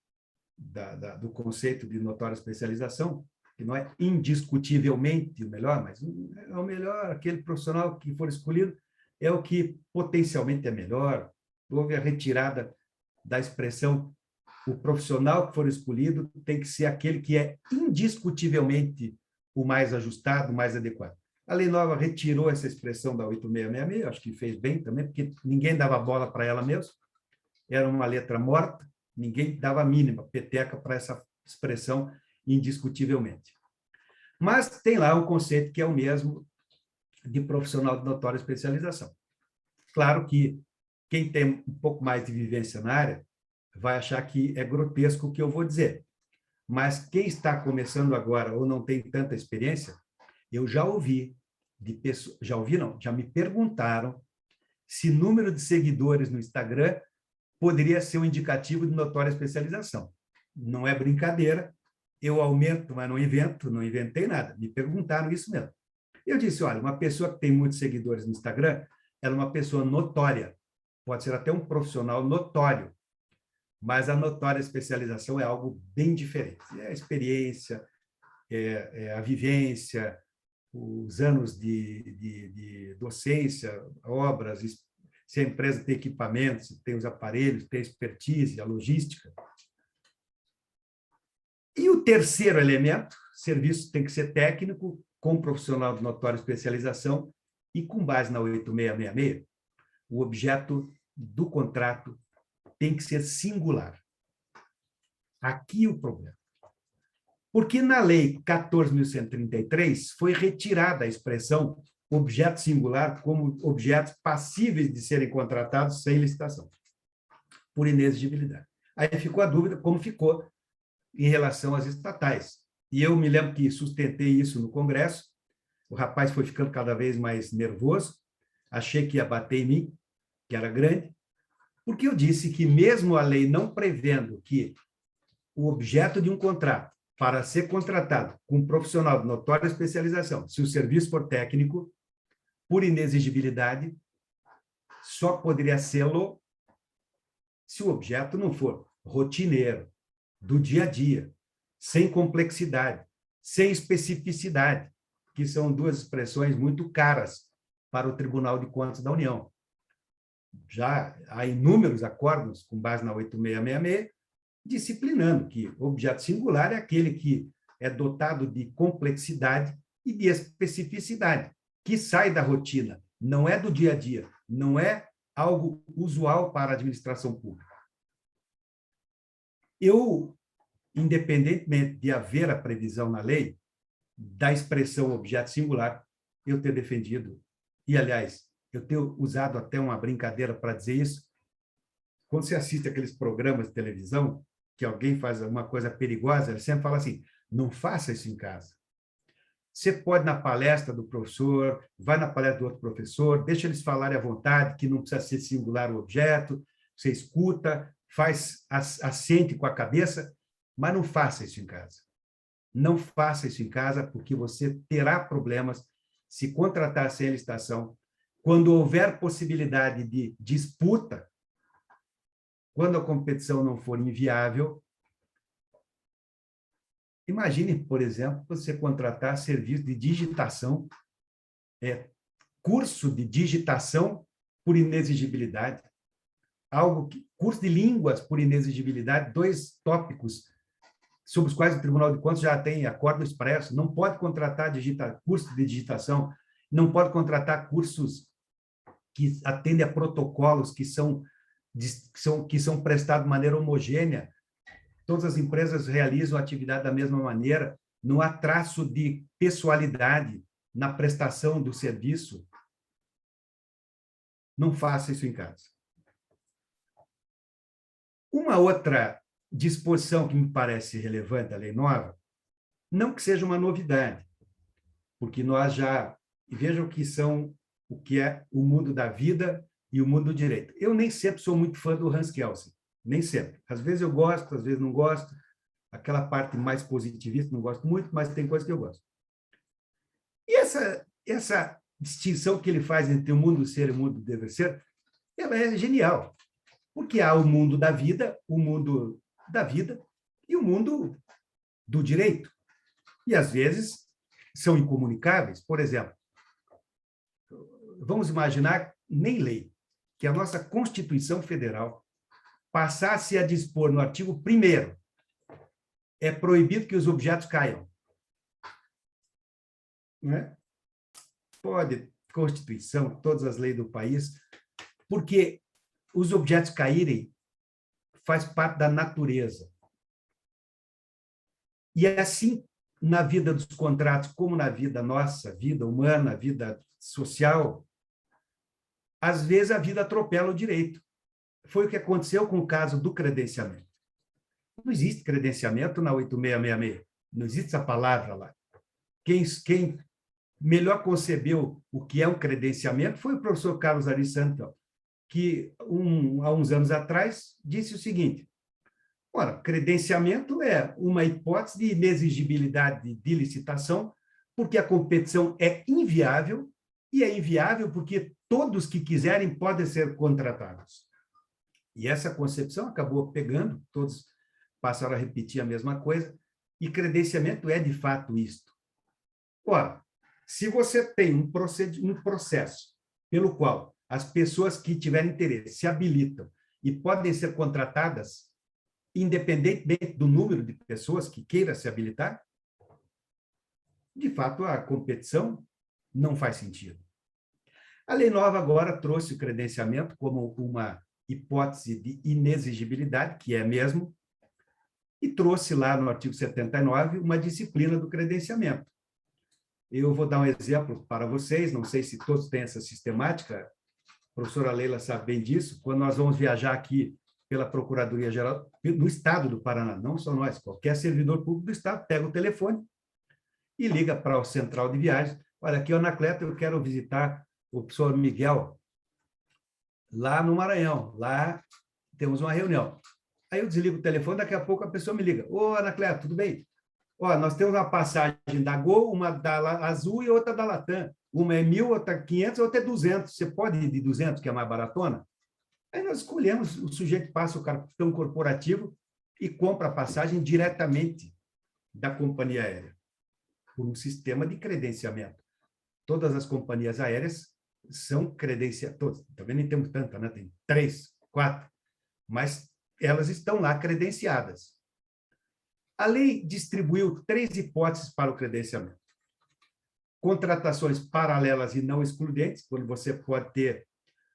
do conceito de notória especialização, que não é indiscutivelmente o melhor, mas é o melhor, aquele profissional que for escolhido é o que potencialmente é melhor. Houve a retirada da expressão o profissional que for escolhido tem que ser aquele que é indiscutivelmente o mais ajustado, o mais adequado. A lei nova retirou essa expressão da 8666, acho que fez bem também, porque ninguém dava bola para ela mesmo, era uma letra morta, ninguém dava a mínima peteca para essa expressão indiscutivelmente. Mas tem lá um conceito que é o mesmo de profissional de notória especialização. Claro que quem tem um pouco mais de vivência na área vai achar que é grotesco o que eu vou dizer. Mas quem está começando agora ou não tem tanta experiência, eu já ouvi de pessoas, já me perguntaram se número de seguidores no Instagram poderia ser um indicativo de notória especialização. Não é brincadeira, eu aumento, mas não invento, não inventei nada. Me perguntaram isso mesmo. Eu disse, olha, uma pessoa que tem muitos seguidores no Instagram, ela é uma pessoa notória, pode ser até um profissional notório, mas a notória especialização é algo bem diferente. É a experiência, é a vivência, os anos de docência, obras, se a empresa tem equipamentos, se tem os aparelhos, tem a expertise, a logística. E o terceiro elemento, serviço tem que ser técnico, com profissional de notória especialização e com base na 8666, o objeto do contrato tem que ser singular. Aqui o problema. Porque na Lei 14.133 foi retirada a expressão objeto singular como objetos passíveis de serem contratados sem licitação, por inexigibilidade. Aí ficou a dúvida como ficou em relação às estatais. E eu me lembro que sustentei isso no Congresso, o rapaz foi ficando cada vez mais nervoso, achei que ia bater em mim, que era grande, porque eu disse que mesmo a lei não prevendo que o objeto de um contrato para ser contratado com um profissional de notória especialização, se o serviço for técnico, por inexigibilidade, só poderia sê-lo se o objeto não for rotineiro, do dia a dia, sem complexidade, sem especificidade, que são duas expressões muito caras para o Tribunal de Contas da União. Já há inúmeros acordos, com base na 8666, disciplinando que o objeto singular é aquele que é dotado de complexidade e de especificidade, que sai da rotina, não é do dia a dia, não é algo usual para a administração pública. Eu, independentemente de haver a previsão na lei da expressão objeto singular, eu ter defendido, e, aliás, eu tenho usado até uma brincadeira para dizer isso, quando você assiste aqueles programas de televisão, que alguém faz uma coisa perigosa, ele sempre fala assim, não faça isso em casa. Você pode ir na palestra do professor, vai na palestra do outro professor, deixa eles falarem à vontade, que não precisa ser singular o objeto, você escuta, assente com a cabeça, mas não faça isso em casa. Não faça isso em casa, porque você terá problemas se contratar sem licitação. Quando houver possibilidade de disputa, quando a competição não for inviável, imagine, por exemplo, você contratar serviço de digitação, curso de digitação por inexigibilidade, curso de línguas por inexigibilidade, 2 tópicos sobre os quais o Tribunal de Contas já tem acordo expresso, não pode contratar curso de digitação, não pode contratar cursos que atendem a protocolos que são prestados de maneira homogênea. Todas as empresas realizam a atividade da mesma maneira, não há traço de pessoalidade na prestação do serviço. Não faça isso em casa. Uma outra disposição que me parece relevante da lei nova, não que seja uma novidade, porque nós já vejam o que é o mundo da vida e o mundo do direito. Eu nem sempre sou muito fã do Hans Kelsen, nem sempre. Às vezes eu gosto, às vezes não gosto. Aquela parte mais positivista não gosto muito, mas tem coisas que eu gosto. E essa distinção que ele faz entre o mundo do ser e o mundo do dever ser, ela é genial, porque há o mundo da vida e o mundo do direito. E, às vezes, são incomunicáveis. Por exemplo, vamos imaginar, nem lei, que a nossa Constituição Federal passasse a dispor no artigo 1º, é proibido que os objetos caiam. Não é? Pode, Constituição, todas as leis do país, porque os objetos caírem faz parte da natureza. E assim, na vida dos contratos, como na vida nossa, vida humana, vida social, às vezes a vida atropela o direito. Foi o que aconteceu com o caso do credenciamento. Não existe credenciamento na 8666. Não existe essa palavra lá. Quem melhor concebeu o que é um credenciamento foi o professor Carlos Ari Santos, que, há uns anos atrás, disse o seguinte: ora, credenciamento é uma hipótese de inexigibilidade de licitação, porque a competição é inviável, e é inviável porque todos que quiserem podem ser contratados. E essa concepção acabou pegando, todos passaram a repetir a mesma coisa, e credenciamento é, de fato, isto. Ora, se você tem um processo pelo qual as pessoas que tiverem interesse se habilitam e podem ser contratadas, independentemente do número de pessoas que queira se habilitar, de fato, a competição não faz sentido. A lei nova agora trouxe o credenciamento como uma hipótese de inexigibilidade, que é mesmo, e trouxe lá no artigo 79 uma disciplina do credenciamento. Eu vou dar um exemplo para vocês, não sei se todos têm essa sistemática, a professora Leila sabe bem disso. Quando nós vamos viajar aqui pela Procuradoria-Geral do Estado do Paraná, não só nós, qualquer servidor público do Estado pega o telefone e liga para o Central de Viagens. Olha, aqui, Anacleto, eu quero visitar o professor Miguel lá no Maranhão. Lá temos uma reunião. Aí eu desligo o telefone, daqui a pouco a pessoa me liga. Ô, Anacleto, tudo bem? Ó, nós temos uma passagem da Gol, uma da Azul e outra da Latam. Uma é 1.000, outra é 500, outra é 200. Você pode ir de 200, que é mais baratona? Aí nós escolhemos, o sujeito passa o cartão corporativo e compra a passagem diretamente da companhia aérea, por um sistema de credenciamento. Todas as companhias aéreas são credenciadas, todas, também nem temos tanta, né? Tem 3, 4, mas elas estão lá credenciadas. A lei distribuiu 3 hipóteses para o credenciamento. Contratações paralelas e não excludentes, quando você pode ter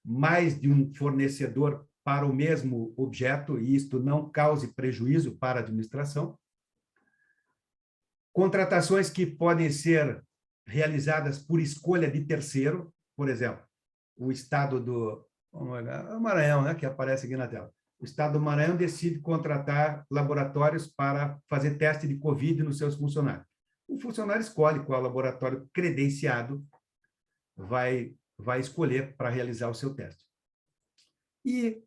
mais de um fornecedor para o mesmo objeto e isto não cause prejuízo para a administração. Contratações que podem ser realizadas por escolha de terceiro, por exemplo, o Estado do Maranhão, né, que aparece aqui na tela. O Estado do Maranhão decide contratar laboratórios para fazer teste de Covid nos seus funcionários. O funcionário escolhe qual laboratório credenciado vai escolher para realizar o seu teste. E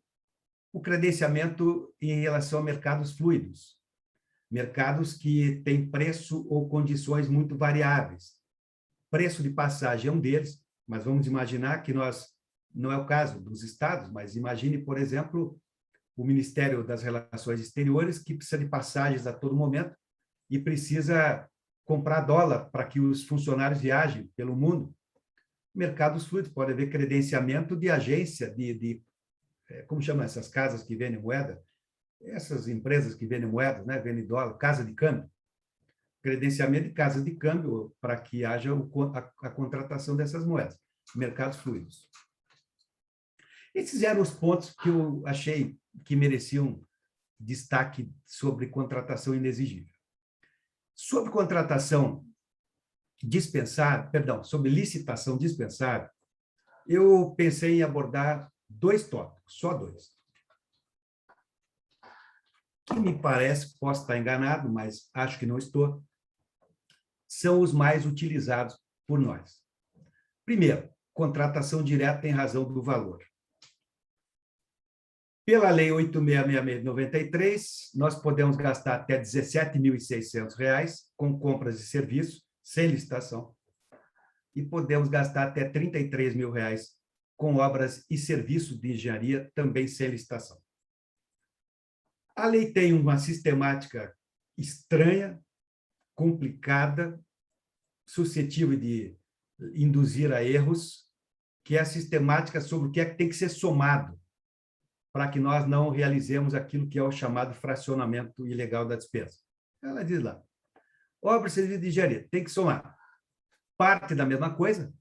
o credenciamento em relação a mercados fluidos, mercados que têm preço ou condições muito variáveis. Preço de passagem é um deles, mas vamos imaginar que não é o caso dos estados, mas imagine, por exemplo, o Ministério das Relações Exteriores, que precisa de passagens a todo momento e precisa comprar dólar para que os funcionários viajem pelo mundo. Mercados fluidos, pode haver credenciamento de agência, como chama essas casas que vendem moeda? Essas empresas que vendem moedas, né? Vendem dólar, casa de câmbio. Credenciamento de casa de câmbio para que haja a contratação dessas moedas. Mercados fluidos. Esses eram os pontos que eu achei que mereciam destaque sobre contratação inexigível. Sobre contratação dispensável, sobre licitação dispensável, eu pensei em abordar 2 tópicos, só 2. Que me parece, posso estar enganado, mas acho que não estou, são os mais utilizados por nós. Primeiro, contratação direta em razão do valor. Pela Lei 8.666 de 93, nós podemos gastar até R$ 17.600 com compras de serviços, sem licitação, e podemos gastar até R$ 33.000 com obras e serviços de engenharia, também sem licitação. A lei tem uma sistemática estranha, complicada, suscetível de induzir a erros, que é a sistemática sobre o que é que tem que ser somado para que nós não realizemos aquilo que é o chamado fracionamento ilegal da despesa. Ela diz lá, obra e serviço de engenharia, tem que somar parte da mesma coisa,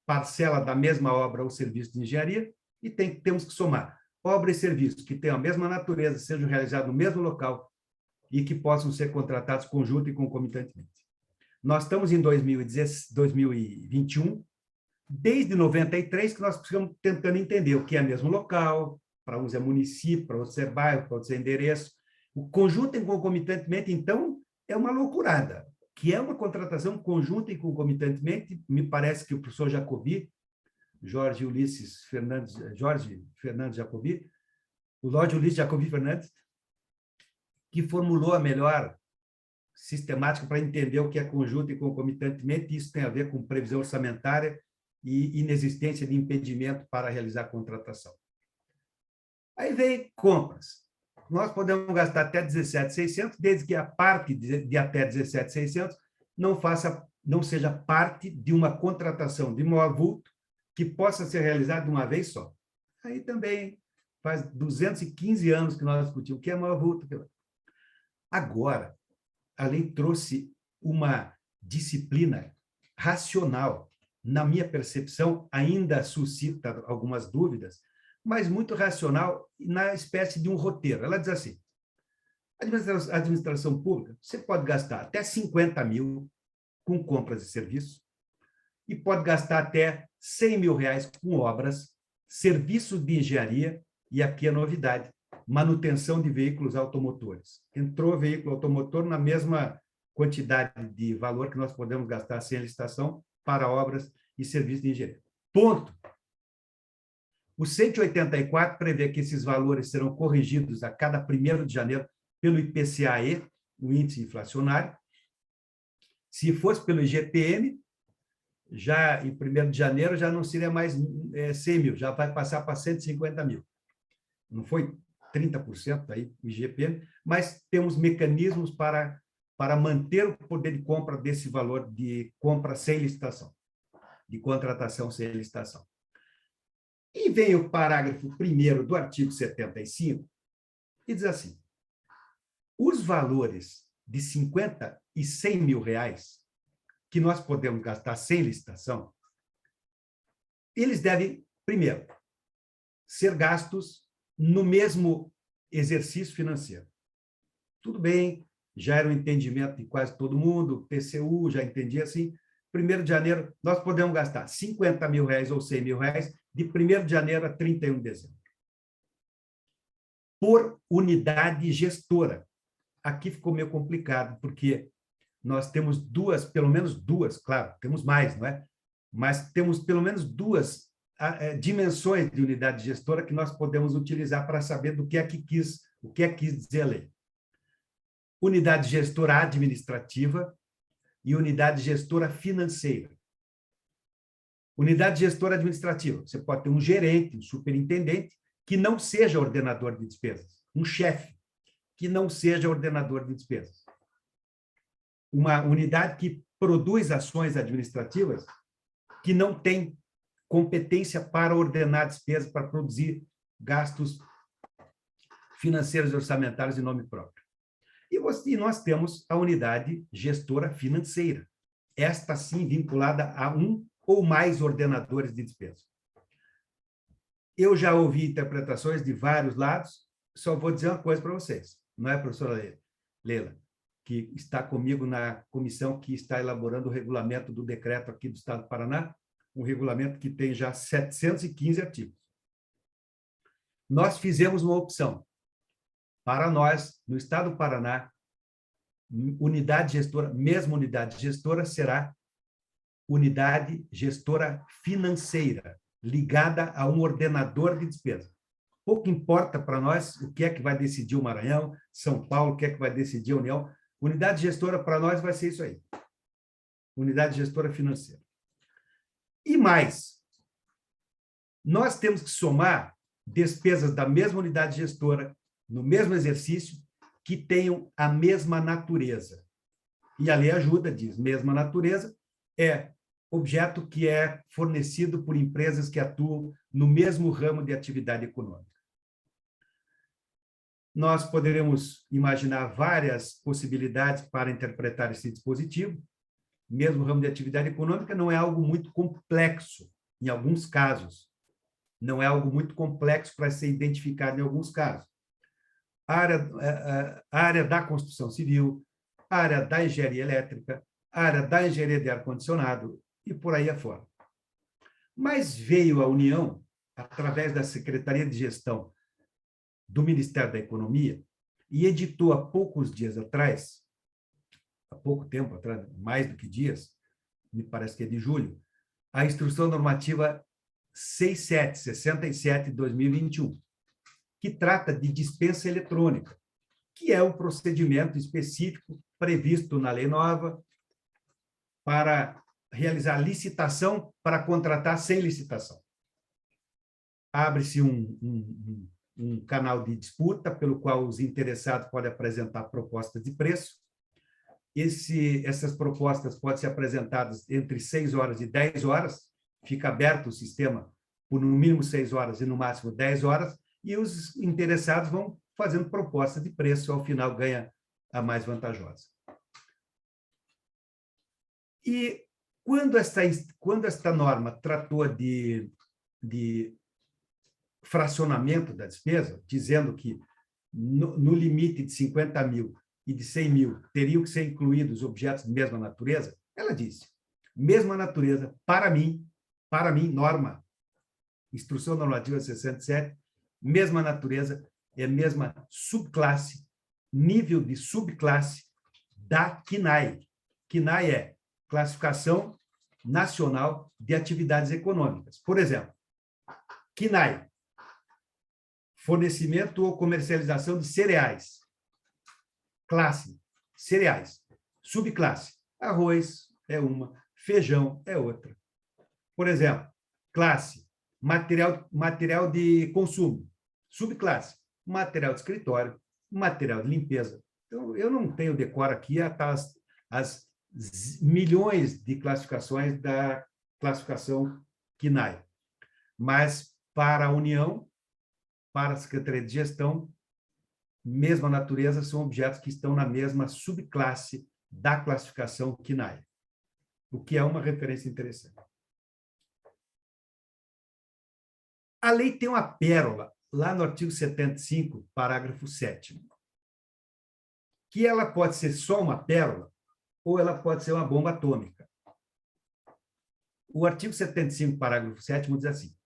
parcela da mesma obra ou serviço de engenharia, e temos que somar obra e serviço que tenham a mesma natureza, sejam realizados no mesmo local e que possam ser contratados conjunto e concomitantemente. Nós estamos em 2021, desde 93 que nós estamos tentando entender o que é mesmo local, para uns é município, para outros é bairro, para outros é endereço. O conjunto e concomitantemente, então, é uma loucurada, que é uma contratação conjunta e concomitantemente. Me parece que o professor Jacobi, Jorge Fernandes Jacobi, o Lorde Ulisses Jacobi Fernandes, que formulou a melhor sistemática para entender o que é conjunto e concomitantemente. Isso tem a ver com previsão orçamentária e inexistência de impedimento para realizar a contratação. Aí vem compras. Nós podemos gastar até 17.600, desde que a parte de até 17.600 não seja parte de uma contratação de maior vulto que possa ser realizada de uma vez só. Aí também faz 215 anos que nós discutimos o que é maior vulto. Agora, a lei trouxe uma disciplina racional. Na minha percepção, ainda suscita algumas dúvidas, mas muito racional, na espécie de um roteiro. Ela diz assim, a administração pública, você pode gastar até 50 mil com compras e serviços e pode gastar até 100 mil reais com obras, serviços de engenharia, e aqui a novidade, manutenção de veículos automotores. Entrou veículo automotor na mesma quantidade de valor que nós podemos gastar sem licitação para obras e serviços de engenharia. Ponto. O 184 prevê que esses valores serão corrigidos a cada 1º de janeiro pelo IPCA-E, o índice inflacionário. Se fosse pelo IGPM, já em 1º de janeiro já não seria mais 100 mil, já vai passar para 150 mil. Não foi 30% aí o IGPM, mas temos mecanismos para manter o poder de compra desse valor de compra sem licitação, de contratação sem licitação. E vem o parágrafo 1º do artigo 75 e diz assim: os valores de 50 e 100 mil reais que nós podemos gastar sem licitação, eles devem, primeiro, ser gastos no mesmo exercício financeiro. Tudo bem, já era um entendimento de quase todo mundo, PCU já entendia assim. 1º de janeiro, nós podemos gastar 50 mil reais ou 100 mil reais de 1º de janeiro a 31 de dezembro. Por unidade gestora. Aqui ficou meio complicado, porque nós temos pelo menos duas, claro, temos mais, não é? Mas temos pelo menos duas dimensões de unidade gestora que nós podemos utilizar para saber o que é que quis dizer a lei. Unidade gestora administrativa e unidade gestora financeira. Unidade gestora administrativa, você pode ter um gerente, um superintendente, que não seja ordenador de despesas, um chefe, que não seja ordenador de despesas. Uma unidade que produz ações administrativas que não tem competência para ordenar despesas, para produzir gastos financeiros e orçamentários em nome próprio. E nós temos a unidade gestora financeira, esta sim vinculada a um ou mais ordenadores de despesa. Eu já ouvi interpretações de vários lados, só vou dizer uma coisa para vocês, não é, professora Leila, que está comigo na comissão que está elaborando o regulamento do decreto aqui do Estado do Paraná, um regulamento que tem já 715 artigos. Nós fizemos uma opção. Para nós, no Estado do Paraná, unidade gestora, mesma unidade gestora, será unidade gestora financeira, ligada a um ordenador de despesa. Pouco importa para nós o que é que vai decidir o Maranhão, São Paulo, o que é que vai decidir a União. Unidade gestora para nós vai ser isso aí. Unidade gestora financeira. E mais, nós temos que somar despesas da mesma unidade gestora, no mesmo exercício, que tenham a mesma natureza. E a lei ajuda, diz, mesma natureza é objeto que é fornecido por empresas que atuam no mesmo ramo de atividade econômica. Nós poderemos imaginar várias possibilidades para interpretar esse dispositivo. Mesmo ramo de atividade econômica não é algo muito complexo, em alguns casos. Não é algo muito complexo para ser identificado em alguns casos. A área da construção civil, a área da engenharia elétrica, a área da engenharia de ar-condicionado e por aí afora. Mas veio a União, através da Secretaria de Gestão do Ministério da Economia, e editou há poucos dias atrás, há pouco tempo atrás, mais do que dias, me parece que é de julho, a Instrução Normativa 67 de 2021, que trata de dispensa eletrônica, que é um procedimento específico previsto na lei nova para realizar licitação para contratar sem licitação. Abre-se um canal de disputa pelo qual os interessados podem apresentar propostas de preço. Essas propostas podem ser apresentadas entre 6 horas e 10 horas, fica aberto o sistema por no mínimo 6 horas e no máximo 10 horas, e os interessados vão fazendo proposta de preço, ao final ganha a mais vantajosa. E quando esta norma tratou de fracionamento da despesa, dizendo que no limite de 50 mil e de 100 mil teriam que ser incluídos objetos de mesma natureza, ela disse, mesma natureza, para mim, norma, Instrução Normativa 67, mesma natureza, é a mesma subclasse, nível de subclasse da CNAE. CNAE é Classificação Nacional de Atividades Econômicas. Por exemplo, CNAE, fornecimento ou comercialização de cereais. Classe, cereais. Subclasse, arroz é uma, feijão é outra. Por exemplo, classe, material de consumo. Subclasse, material de escritório, material de limpeza. Então, eu não tenho decoro aqui as milhões de classificações da classificação CNAE. Mas, para a União, para a Secretaria de Gestão, mesma natureza, são objetos que estão na mesma subclasse da classificação CNAE, o que é uma referência interessante. A lei tem uma pérola, lá no artigo 75, parágrafo 7º, que ela pode ser só uma pérola ou ela pode ser uma bomba atômica. O artigo 75, parágrafo 7º, diz assim: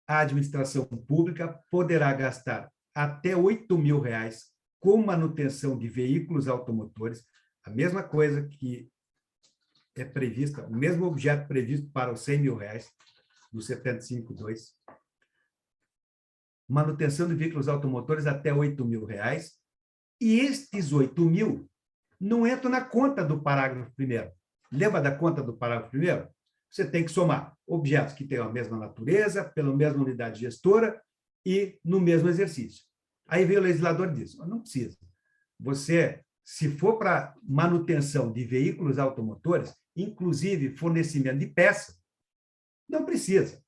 a administração pública poderá gastar até R$8.000 com manutenção de veículos automotores, a mesma coisa que é prevista, o mesmo objeto previsto para os R$100.000, do 75.2. Manutenção de veículos automotores até R$8.000, e estes 8.000 não entram na conta do parágrafo 1º. Lembra da conta do parágrafo 1º? Você tem que somar objetos que tenham a mesma natureza, pela mesma unidade gestora e no mesmo exercício. Aí vem o legislador e diz: não precisa. Você, se for para manutenção de veículos automotores, inclusive fornecimento de peça, não precisa.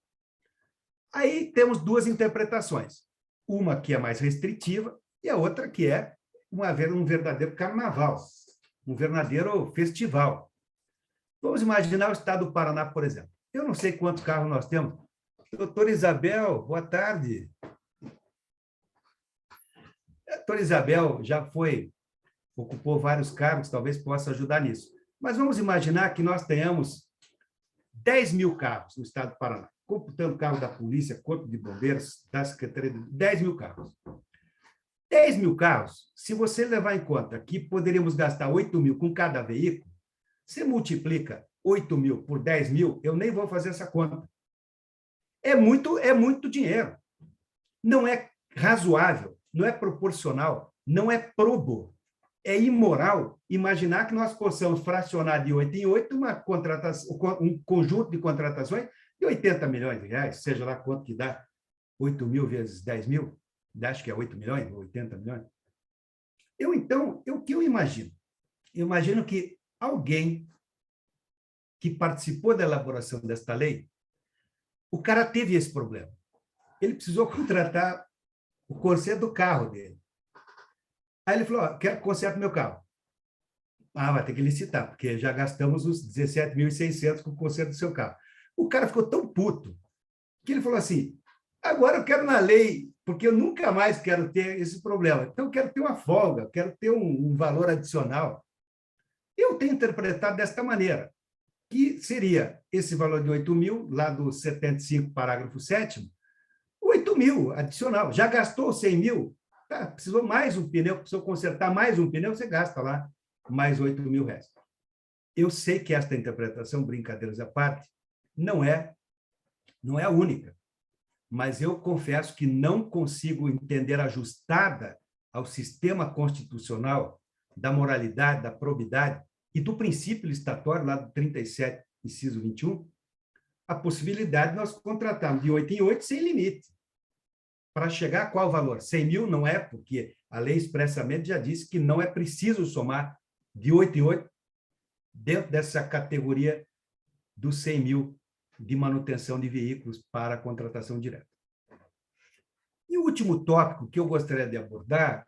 Aí temos duas interpretações. Uma que é mais restritiva e a outra que é um verdadeiro carnaval, um verdadeiro festival. Vamos imaginar o estado do Paraná, por exemplo. Eu não sei quantos carros nós temos. Doutora Isabel, boa tarde. A doutora Isabel já ocupou vários cargos, talvez possa ajudar nisso. Mas vamos imaginar que nós tenhamos 10.000 carros no estado do Paraná, computando carro da polícia, corpo de bombeiros, da Secretaria de 10.000 carros. 10.000 carros, se você levar em conta que poderíamos gastar 8.000 com cada veículo, você multiplica 8.000 por 10.000, eu nem vou fazer essa conta. É muito dinheiro. Não é razoável, não é proporcional, não é probo. É imoral imaginar que nós possamos fracionar de 8 em 8 um conjunto de contratações de R$80 milhões, seja lá quanto que dá, 8.000 vezes 10.000, acho que é 8 milhões, 80 milhões. O que eu imagino? Eu imagino que alguém que participou da elaboração desta lei, o cara teve esse problema. Ele precisou contratar o conserto do carro dele. Aí ele falou: quero conserto do meu carro. Vai ter que licitar, porque já gastamos os 17.600 com o conserto do seu carro. O cara ficou tão puto que ele falou assim: agora eu quero na lei, porque eu nunca mais quero ter esse problema. Então, eu quero ter uma folga, quero ter um valor adicional. Eu tenho interpretado desta maneira, que seria esse valor de 8.000, lá do 75, parágrafo 7º, 8.000 adicional. Já gastou 100.000? Precisou mais um pneu, precisou consertar mais um pneu, você gasta lá mais R$8.000. Eu sei que esta interpretação, brincadeiras à parte, não é a única, mas eu confesso que não consigo entender ajustada ao sistema constitucional da moralidade, da probidade e do princípio licitatório, lá do 37, inciso 21, a possibilidade de nós contratarmos de 8 em 8 sem limite. Para chegar a qual valor? 100.000 não é, porque a lei expressamente já disse que não é preciso somar de 8 em 8 dentro dessa categoria dos 100.000 de manutenção de veículos para a contratação direta. E o último tópico que eu gostaria de abordar,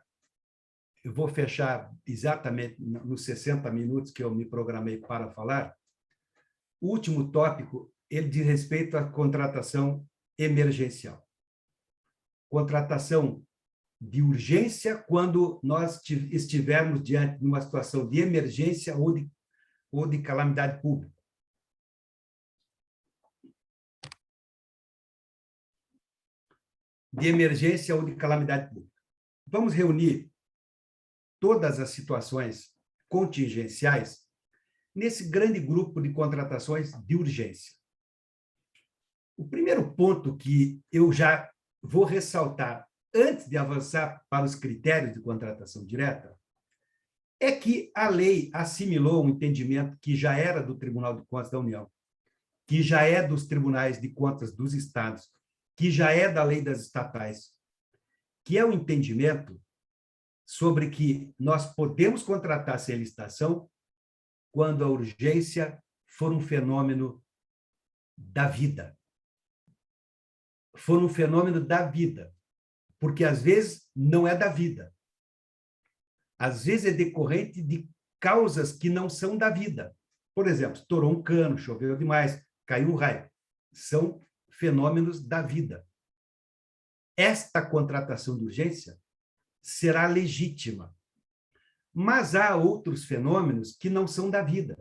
eu vou fechar exatamente nos 60 minutos que eu me programei para falar. O último tópico, ele diz respeito à contratação emergencial. Contratação de urgência quando nós estivermos diante de uma situação de emergência ou de calamidade pública. de emergência ou de calamidade pública. Vamos reunir todas as situações contingenciais nesse grande grupo de contratações de urgência. O primeiro ponto que eu já vou ressaltar antes de avançar para os critérios de contratação direta é que a lei assimilou um entendimento que já era do Tribunal de Contas da União, que já é dos tribunais de contas dos estados, que já é da lei das estatais, que é o entendimento sobre que nós podemos contratar sem licitação quando a urgência for um fenômeno da vida. For um fenômeno da vida, porque às vezes não é da vida. Às vezes é decorrente de causas que não são da vida. Por exemplo, estourou um cano, choveu demais, caiu um raio. São fenômenos da vida. Esta contratação de urgência será legítima. Mas há outros fenômenos que não são da vida.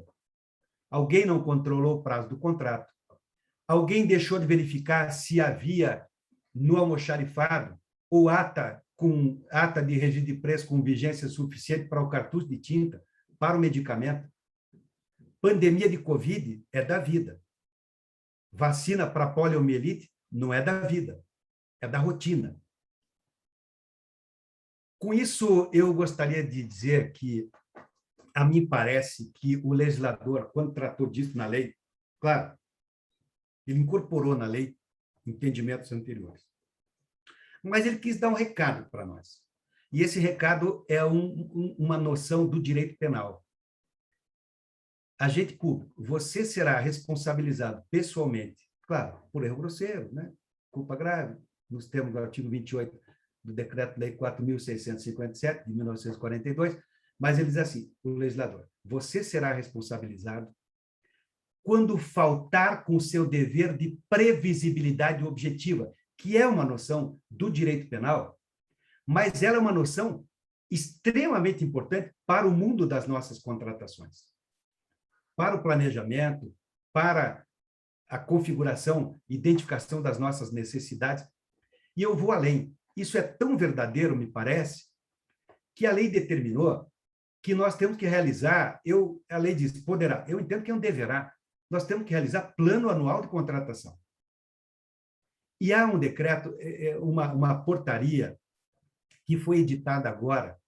Alguém não controlou o prazo do contrato. Alguém deixou de verificar se havia no almoxarifado ou ata de registro de preço com vigência suficiente para o cartucho de tinta, para o medicamento. Pandemia de Covid é da vida. Vacina para poliomielite não é da vida, é da rotina. Com isso, eu gostaria de dizer que, a mim parece que o legislador, quando tratou disso na lei, claro, ele incorporou na lei entendimentos anteriores. Mas ele quis dar um recado para nós. E esse recado é uma noção do direito penal. Agente público, você será responsabilizado pessoalmente, claro, por erro grosseiro, né? Culpa grave, nos termos do artigo 28 do Decreto-Lei 4.657, de 1942, mas ele diz assim, o legislador, você será responsabilizado quando faltar com o seu dever de previsibilidade objetiva, que é uma noção do direito penal, mas ela é uma noção extremamente importante para o mundo das nossas contratações, para o planejamento, para a configuração, identificação das nossas necessidades. E eu vou além. Isso é tão verdadeiro, me parece, que a lei determinou que nós temos que realizar, a lei diz, poderá, eu entendo que é um deverá, nós temos que realizar plano anual de contratação. E há um decreto, uma portaria que foi editada agora,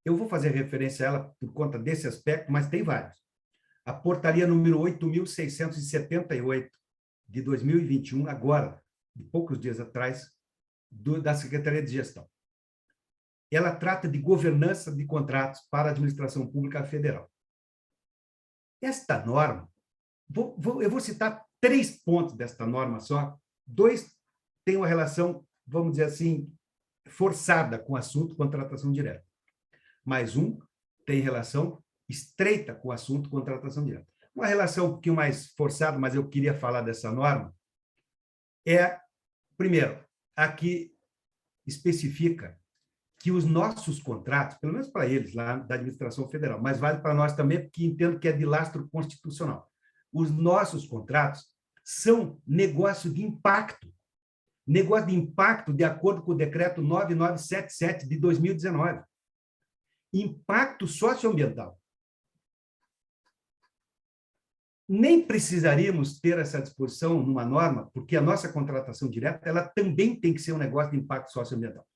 eu vou fazer referência a ela por conta desse aspecto, mas tem vários. A portaria número 8.678, de 2021, agora, de poucos dias atrás, da Secretaria de Gestão. Ela trata de governança de contratos para a administração pública federal. Esta norma, eu vou citar 3 pontos desta norma só, 2 têm uma relação, vamos dizer assim, forçada com o assunto contratação direta, mas um tem relação estreita com o assunto contratação direta. Uma relação um pouquinho mais forçada, mas eu queria falar dessa norma, primeiro, aqui especifica que os nossos contratos, pelo menos para eles, lá da administração federal, mas vale para nós também, porque entendo que é de lastro constitucional. Os nossos contratos são negócio de impacto de acordo com o decreto 9977 de 2019. Impacto socioambiental. Nem precisaríamos ter essa disposição numa norma, porque a nossa contratação direta ela também tem que ser um negócio de impacto socioambiental.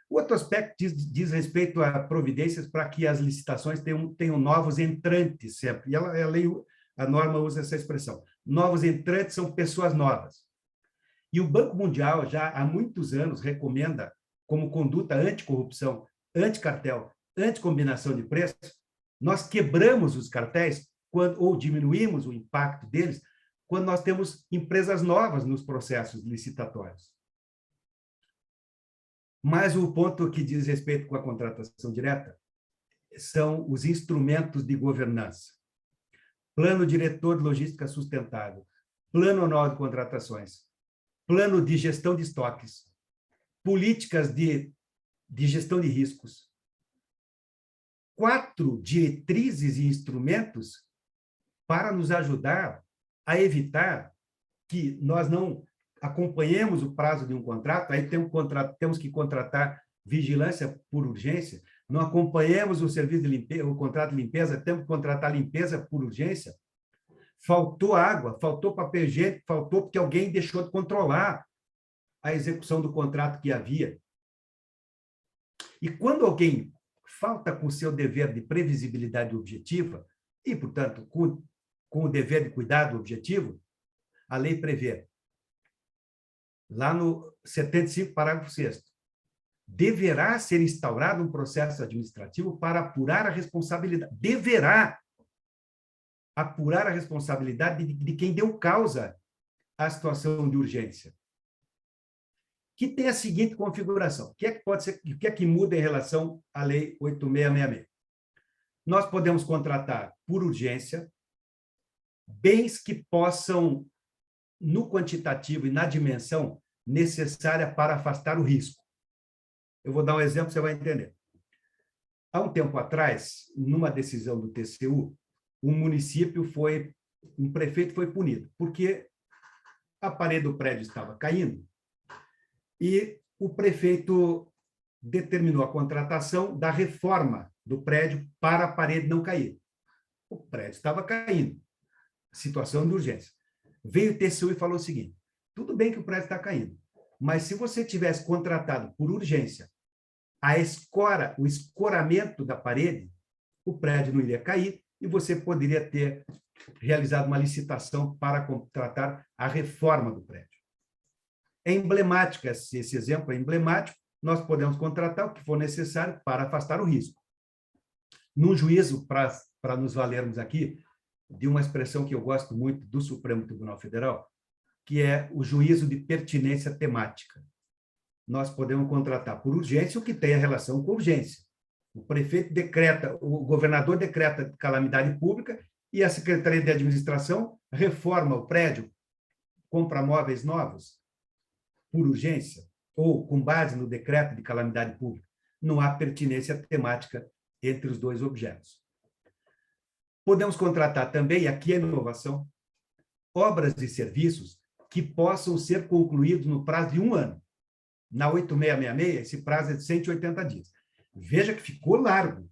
O outro aspecto diz respeito a providências para que as licitações tenham novos entrantes sempre. E a norma usa essa expressão. Novos entrantes são pessoas novas. E o Banco Mundial já há muitos anos recomenda como conduta anticorrupção, anticartel, anticombinação de preços, nós quebramos os cartéis ou diminuímos o impacto deles quando nós temos empresas novas nos processos licitatórios. Mas o ponto que diz respeito com a contratação direta são os instrumentos de governança. Plano diretor de logística sustentável, plano anual de contratações, plano de gestão de estoques, políticas de gestão de riscos. 4 diretrizes e instrumentos para nos ajudar a evitar que nós não acompanhemos o prazo de um contrato, aí temos que contratar vigilância por urgência, não acompanhemos o serviço de limpeza, o contrato de limpeza, temos que contratar limpeza por urgência. Faltou água, faltou papel higiênico, faltou porque alguém deixou de controlar a execução do contrato que havia. E quando alguém falta com o seu dever de previsibilidade objetiva, e, portanto, com o dever de cuidado objetivo, a lei prevê, lá no 75, parágrafo 6º, deverá ser instaurado um processo administrativo para apurar a responsabilidade. Deverá apurar a responsabilidade de quem deu causa à situação de urgência. Que tem a seguinte configuração. O que é que pode ser, o que é que muda em relação à Lei 8666? Nós podemos contratar por urgência bens que possam, no quantitativo e na dimensão necessária para afastar o risco. Eu vou dar um exemplo, você vai entender. Há um tempo atrás, numa decisão do TCU, um prefeito foi punido, porque a parede do prédio estava caindo e o prefeito determinou a contratação da reforma do prédio para a parede não cair. O prédio estava caindo, situação de urgência. Veio o TCU e falou o seguinte: tudo bem que o prédio está caindo, mas se você tivesse contratado por urgência o escoramento da parede, o prédio não iria cair e você poderia ter realizado uma licitação para contratar a reforma do prédio. É emblemático, esse exemplo é emblemático, nós podemos contratar o que for necessário para afastar o risco. Num juízo, para nos valermos aqui, de uma expressão que eu gosto muito do Supremo Tribunal Federal, que é o juízo de pertinência temática. Nós podemos contratar por urgência o que tenha relação com urgência. O prefeito decreta, o governador decreta calamidade pública e a Secretaria de Administração reforma o prédio, compra móveis novos por urgência ou com base no decreto de calamidade pública. Não há pertinência temática entre os dois objetos. Podemos contratar também, aqui é inovação, obras e serviços que possam ser concluídos no prazo de 1 ano. Na 8666, esse prazo é de 180 dias. Veja que ficou largo.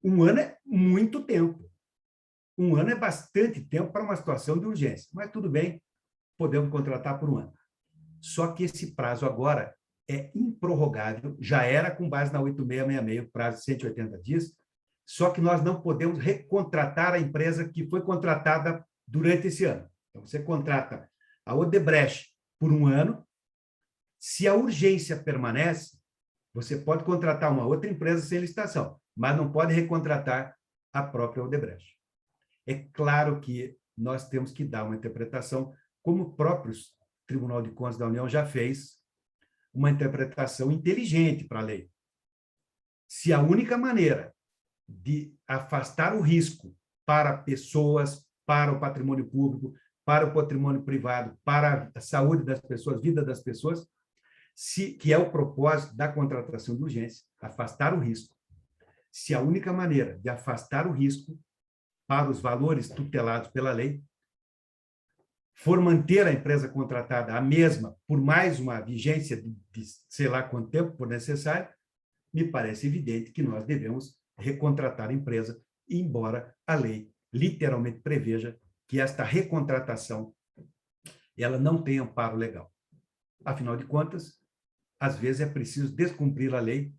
1 ano é muito tempo. 1 ano é bastante tempo para uma situação de urgência. Mas tudo bem, podemos contratar por 1 ano. Só que esse prazo agora é improrrogável, já era com base na 8666, o prazo de 180 dias, só que nós não podemos recontratar a empresa que foi contratada durante esse ano. Então, você contrata a Odebrecht por 1 ano, se a urgência permanece, você pode contratar uma outra empresa sem licitação, mas não pode recontratar a própria Odebrecht. É claro que nós temos que dar uma interpretação, como o próprio Tribunal de Contas da União já fez, uma interpretação inteligente para a lei. Se a única maneira de afastar o risco para pessoas, para o patrimônio público, para o patrimônio privado, para a saúde das pessoas, vida das pessoas, que é o propósito da contratação de urgência, afastar o risco. Se a única maneira de afastar o risco para os valores tutelados pela lei for manter a empresa contratada a mesma por mais uma vigência de sei lá quanto tempo for necessário, me parece evidente que nós devemos recontratar a empresa, embora a lei literalmente preveja que esta recontratação ela não tem amparo legal. Afinal de contas, às vezes é preciso descumprir a lei.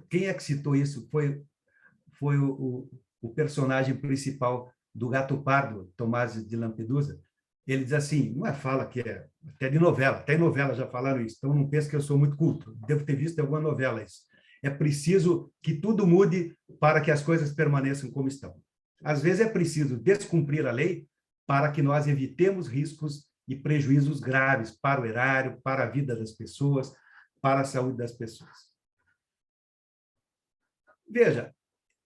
Quem é que citou isso? Foi o personagem principal do Gato Pardo, Tomás de Lampedusa. Ele diz assim, não é fala que é até de novela, até em novela já falaram isso, então não pense que eu sou muito culto, devo ter visto em alguma novela isso. É preciso que tudo mude para que as coisas permaneçam como estão. Às vezes é preciso descumprir a lei para que nós evitemos riscos e prejuízos graves para o erário, para a vida das pessoas, para a saúde das pessoas. Veja,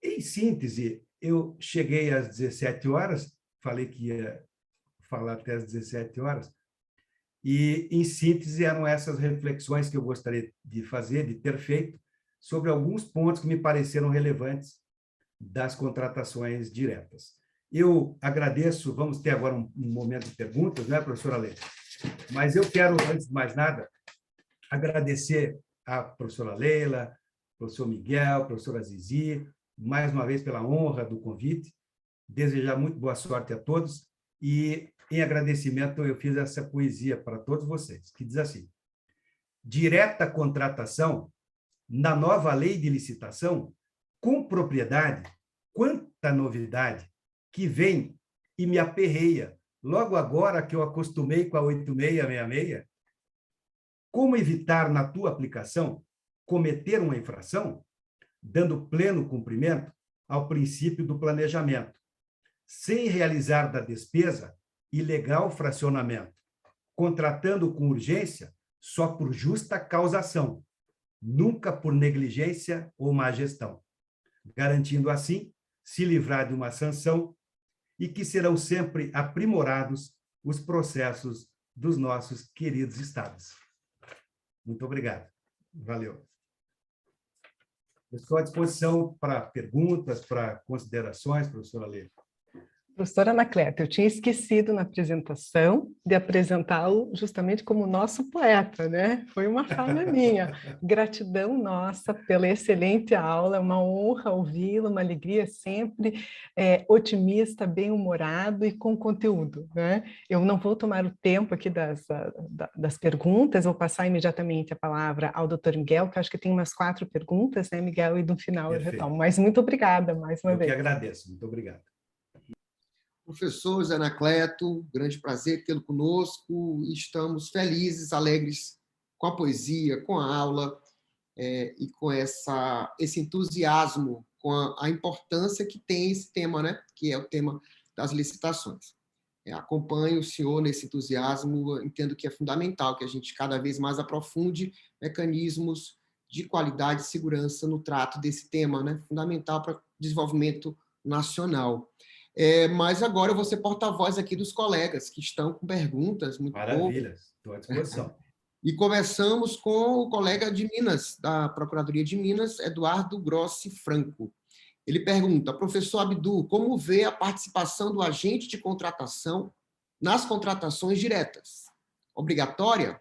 em síntese, eu cheguei às 17 horas, falei que ia falar até às 17 horas, e, em síntese, eram essas reflexões que eu gostaria de fazer, de ter feito, sobre alguns pontos que me pareceram relevantes das contratações diretas. Eu agradeço, vamos ter agora um momento de perguntas, né, professora Leila? Mas eu quero, antes de mais nada, agradecer à professora Leila, professor Miguel, professora Zizi, mais uma vez pela honra do convite, desejar muito boa sorte a todos e, em agradecimento, eu fiz essa poesia para todos vocês, que diz assim: direta contratação, na nova lei de licitação, com propriedade, quanta novidade, que vem e me aperreia, logo agora que eu acostumei com a 8666. Como evitar, na tua aplicação, cometer uma infração, dando pleno cumprimento ao princípio do planejamento, sem realizar da despesa ilegal fracionamento, contratando com urgência só por justa causação, nunca por negligência ou má gestão, garantindo assim se livrar de uma sanção e que serão sempre aprimorados os processos dos nossos queridos estados. Muito obrigado. Valeu. Estou à disposição para perguntas, para considerações, professora Leila. Professora Anacleto, eu tinha esquecido na apresentação de apresentá-lo justamente como nosso poeta, né? Foi uma falha minha. Gratidão nossa pela excelente aula, uma honra ouvi-lo, uma alegria sempre, otimista, bem-humorado e com conteúdo, né? Eu não vou tomar o tempo aqui das perguntas, vou passar imediatamente a palavra ao Dr. Miguel, que acho que tem umas 4 perguntas, né, Miguel? E no final Perfeito. eu retomo. Mas muito obrigada mais uma vez. Eu que agradeço. Muito obrigado. Professor Zé Anacleto, grande prazer tê-lo conosco. Estamos felizes, alegres com a poesia, com a aula e com esse entusiasmo, com a importância que tem esse tema, né? Que é o tema das licitações. Acompanho o senhor nesse entusiasmo, entendo que é fundamental que a gente cada vez mais aprofunde mecanismos de qualidade e segurança no trato desse tema, né? Fundamental para o desenvolvimento nacional. Mas agora eu vou ser porta-voz aqui dos colegas que estão com perguntas muito boas. Maravilha, estou à disposição. E começamos com o colega de Minas, da Procuradoria de Minas, Eduardo Grossi Franco. Ele pergunta: professor Abdu, como vê a participação do agente de contratação nas contratações diretas? Obrigatória?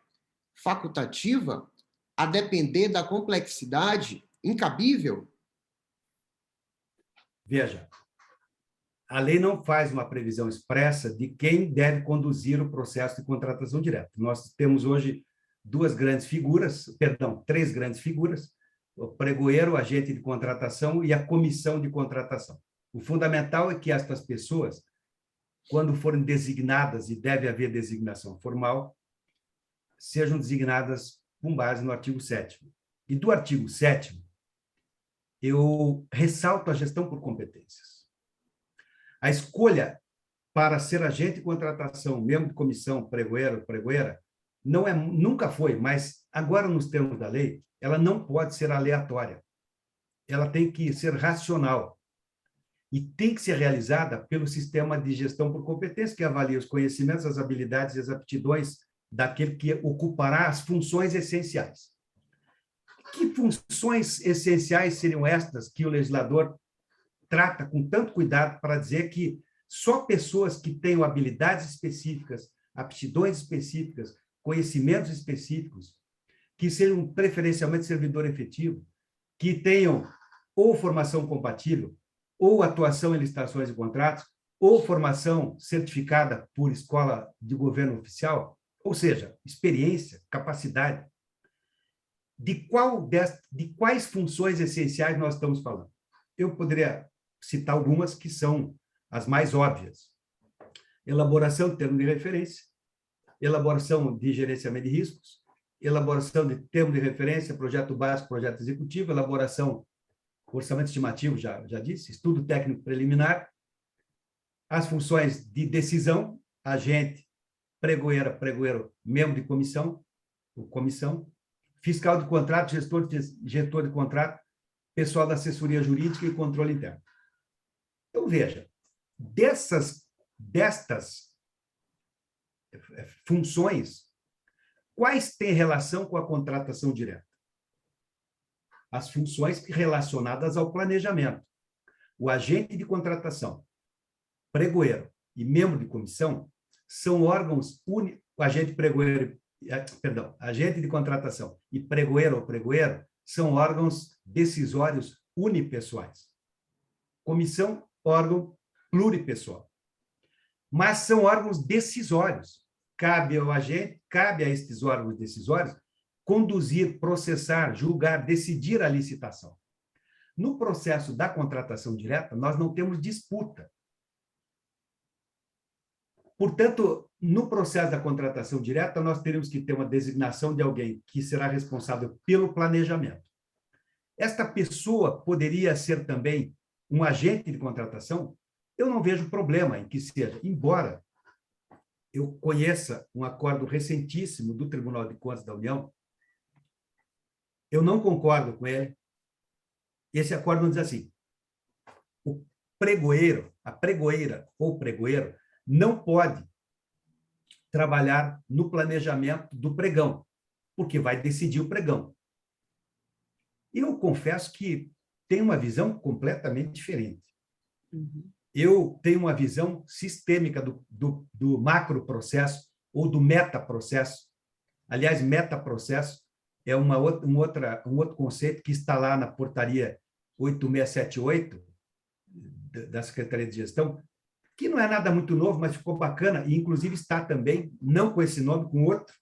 Facultativa? A depender da complexidade? Incabível? Veja, a lei não faz uma previsão expressa de quem deve conduzir o processo de contratação direta. Nós temos hoje três grandes figuras: o pregoeiro, o agente de contratação e a comissão de contratação. O fundamental é que estas pessoas, quando forem designadas, e deve haver designação formal, sejam designadas com base no artigo 7º. E do artigo 7º, eu ressalto a gestão por competências. A escolha para ser agente de contratação, membro de comissão, pregoeiro, pregoeira, nunca foi, mas agora, nos termos da lei, ela não pode ser aleatória. Ela tem que ser racional. E tem que ser realizada pelo sistema de gestão por competência, que avalia os conhecimentos, as habilidades e as aptidões daquele que ocupará as funções essenciais. Que funções essenciais seriam estas que o legislador trata com tanto cuidado para dizer que só pessoas que tenham habilidades específicas, aptidões específicas, conhecimentos específicos, que sejam preferencialmente servidor efetivo, que tenham ou formação compatível, ou atuação em licitações e contratos, ou formação certificada por escola de governo oficial, ou seja, experiência, capacidade. De quais funções essenciais nós estamos falando? Eu poderia citar algumas que são as mais óbvias: elaboração de termo de referência, elaboração de gerenciamento de riscos, elaboração de termo de referência, projeto básico, projeto executivo, elaboração, orçamento estimativo, já disse, estudo técnico preliminar, as funções de decisão, agente, pregoeiro, membro de comissão, fiscal de contrato, gestor de contrato, pessoal da assessoria jurídica e controle interno. Então, veja, destas funções, quais têm relação com a contratação direta? As funções relacionadas ao planejamento. O agente de contratação, pregoeiro e membro de comissão são órgãos únicos, agente pregoeiro, perdão, agente de contratação e pregoeiro ou pregoeiro são órgãos decisórios unipessoais. Comissão, órgão pluripessoal. Mas são órgãos decisórios. Cabe ao agente, cabe a estes órgãos decisórios conduzir, processar, julgar, decidir a licitação. No processo da contratação direta, nós não temos disputa. Portanto, no processo da contratação direta, nós teríamos que ter uma designação de alguém que será responsável pelo planejamento. Esta pessoa poderia ser também um agente de contratação? Eu não vejo problema em que seja, embora eu conheça um acordo recentíssimo do Tribunal de Contas da União, eu não concordo com ele. Esse acordo diz assim: o pregoeiro, a pregoeira ou pregoeiro não pode trabalhar no planejamento do pregão, porque vai decidir o pregão. Eu confesso que tenho uma visão completamente diferente. Eu tenho uma visão sistêmica do macroprocesso ou do metaprocesso. Aliás, metaprocesso é um outro conceito que está lá na portaria 8678 da Secretaria de Gestão, que não é nada muito novo, mas ficou bacana, e inclusive está também, não com esse nome, com outro,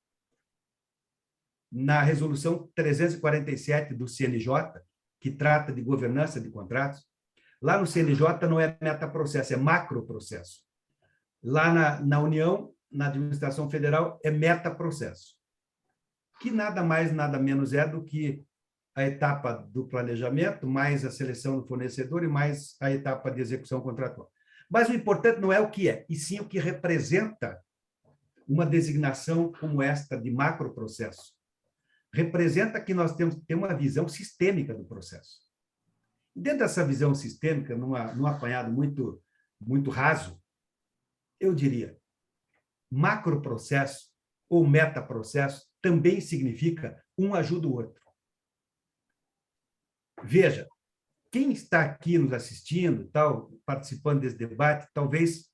na resolução 347 do CNJ, que trata de governança de contratos. Lá no CNJ não é metaprocesso, é macroprocesso. Lá na União, na Administração Federal, é metaprocesso, que nada mais, nada menos é do que a etapa do planejamento, mais a seleção do fornecedor e mais a etapa de execução contratual. Mas o importante não é o que é, e sim o que representa uma designação como esta de macroprocesso. Representa que nós temos que ter uma visão sistêmica do processo. Dentro dessa visão sistêmica, num apanhado muito raso, eu diria, macroprocesso ou metaprocesso também significa um ajuda o outro. Veja, quem está aqui nos assistindo, tal, participando desse debate, talvez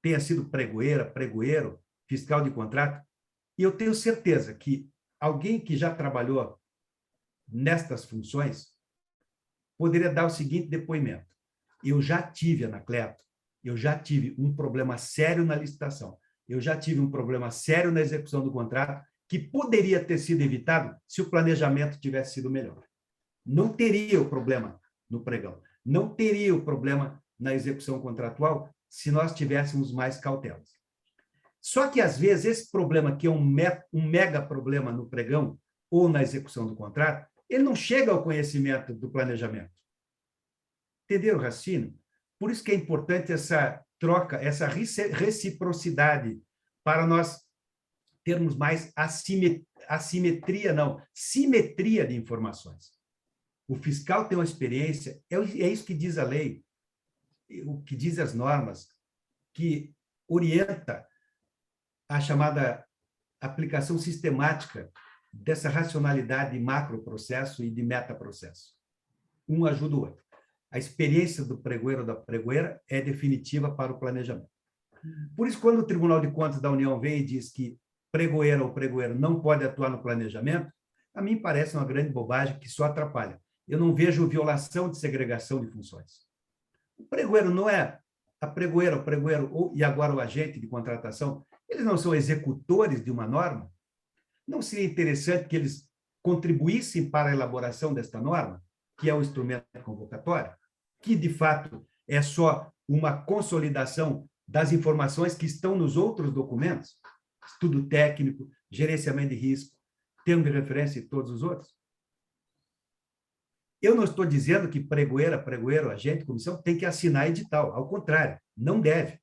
tenha sido pregoeira, pregoeiro, fiscal de contrato, e eu tenho certeza que alguém que já trabalhou nestas funções poderia dar o seguinte depoimento: eu já tive, Anacleto, eu já tive um problema sério na licitação, eu já tive um problema sério na execução do contrato que poderia ter sido evitado se o planejamento tivesse sido melhor. Não teria o problema no pregão, não teria o problema na execução contratual se nós tivéssemos mais cautelas. Só que, às vezes, esse problema, que é um mega problema no pregão ou na execução do contrato, ele não chega ao conhecimento do planejamento. Entenderam o raciocínio? Por isso que é importante essa troca, essa reciprocidade, para nós termos mais simetria de informações. O fiscal tem uma experiência, é isso que diz a lei, o que diz as normas, que orienta a chamada aplicação sistemática dessa racionalidade de macroprocesso e de metaprocesso. Um ajuda o outro. A experiência do pregoeiro ou da pregoeira é definitiva para o planejamento. Por isso, quando o Tribunal de Contas da União vem e diz que pregoeiro ou pregoeiro não pode atuar no planejamento, a mim parece uma grande bobagem que só atrapalha. Eu não vejo violação de segregação de funções. O pregoeiro não é a pregoeira, o pregoeiro e agora o agente de contratação, eles não são executores de uma norma? Não seria interessante que eles contribuíssem para a elaboração desta norma, que é o instrumento convocatório, que, de fato, é só uma consolidação das informações que estão nos outros documentos, estudo técnico, gerenciamento de risco, termo de referência e todos os outros? Eu não estou dizendo que pregoeira, pregoeiro, agente, comissão, tem que assinar edital. Ao contrário, não deve.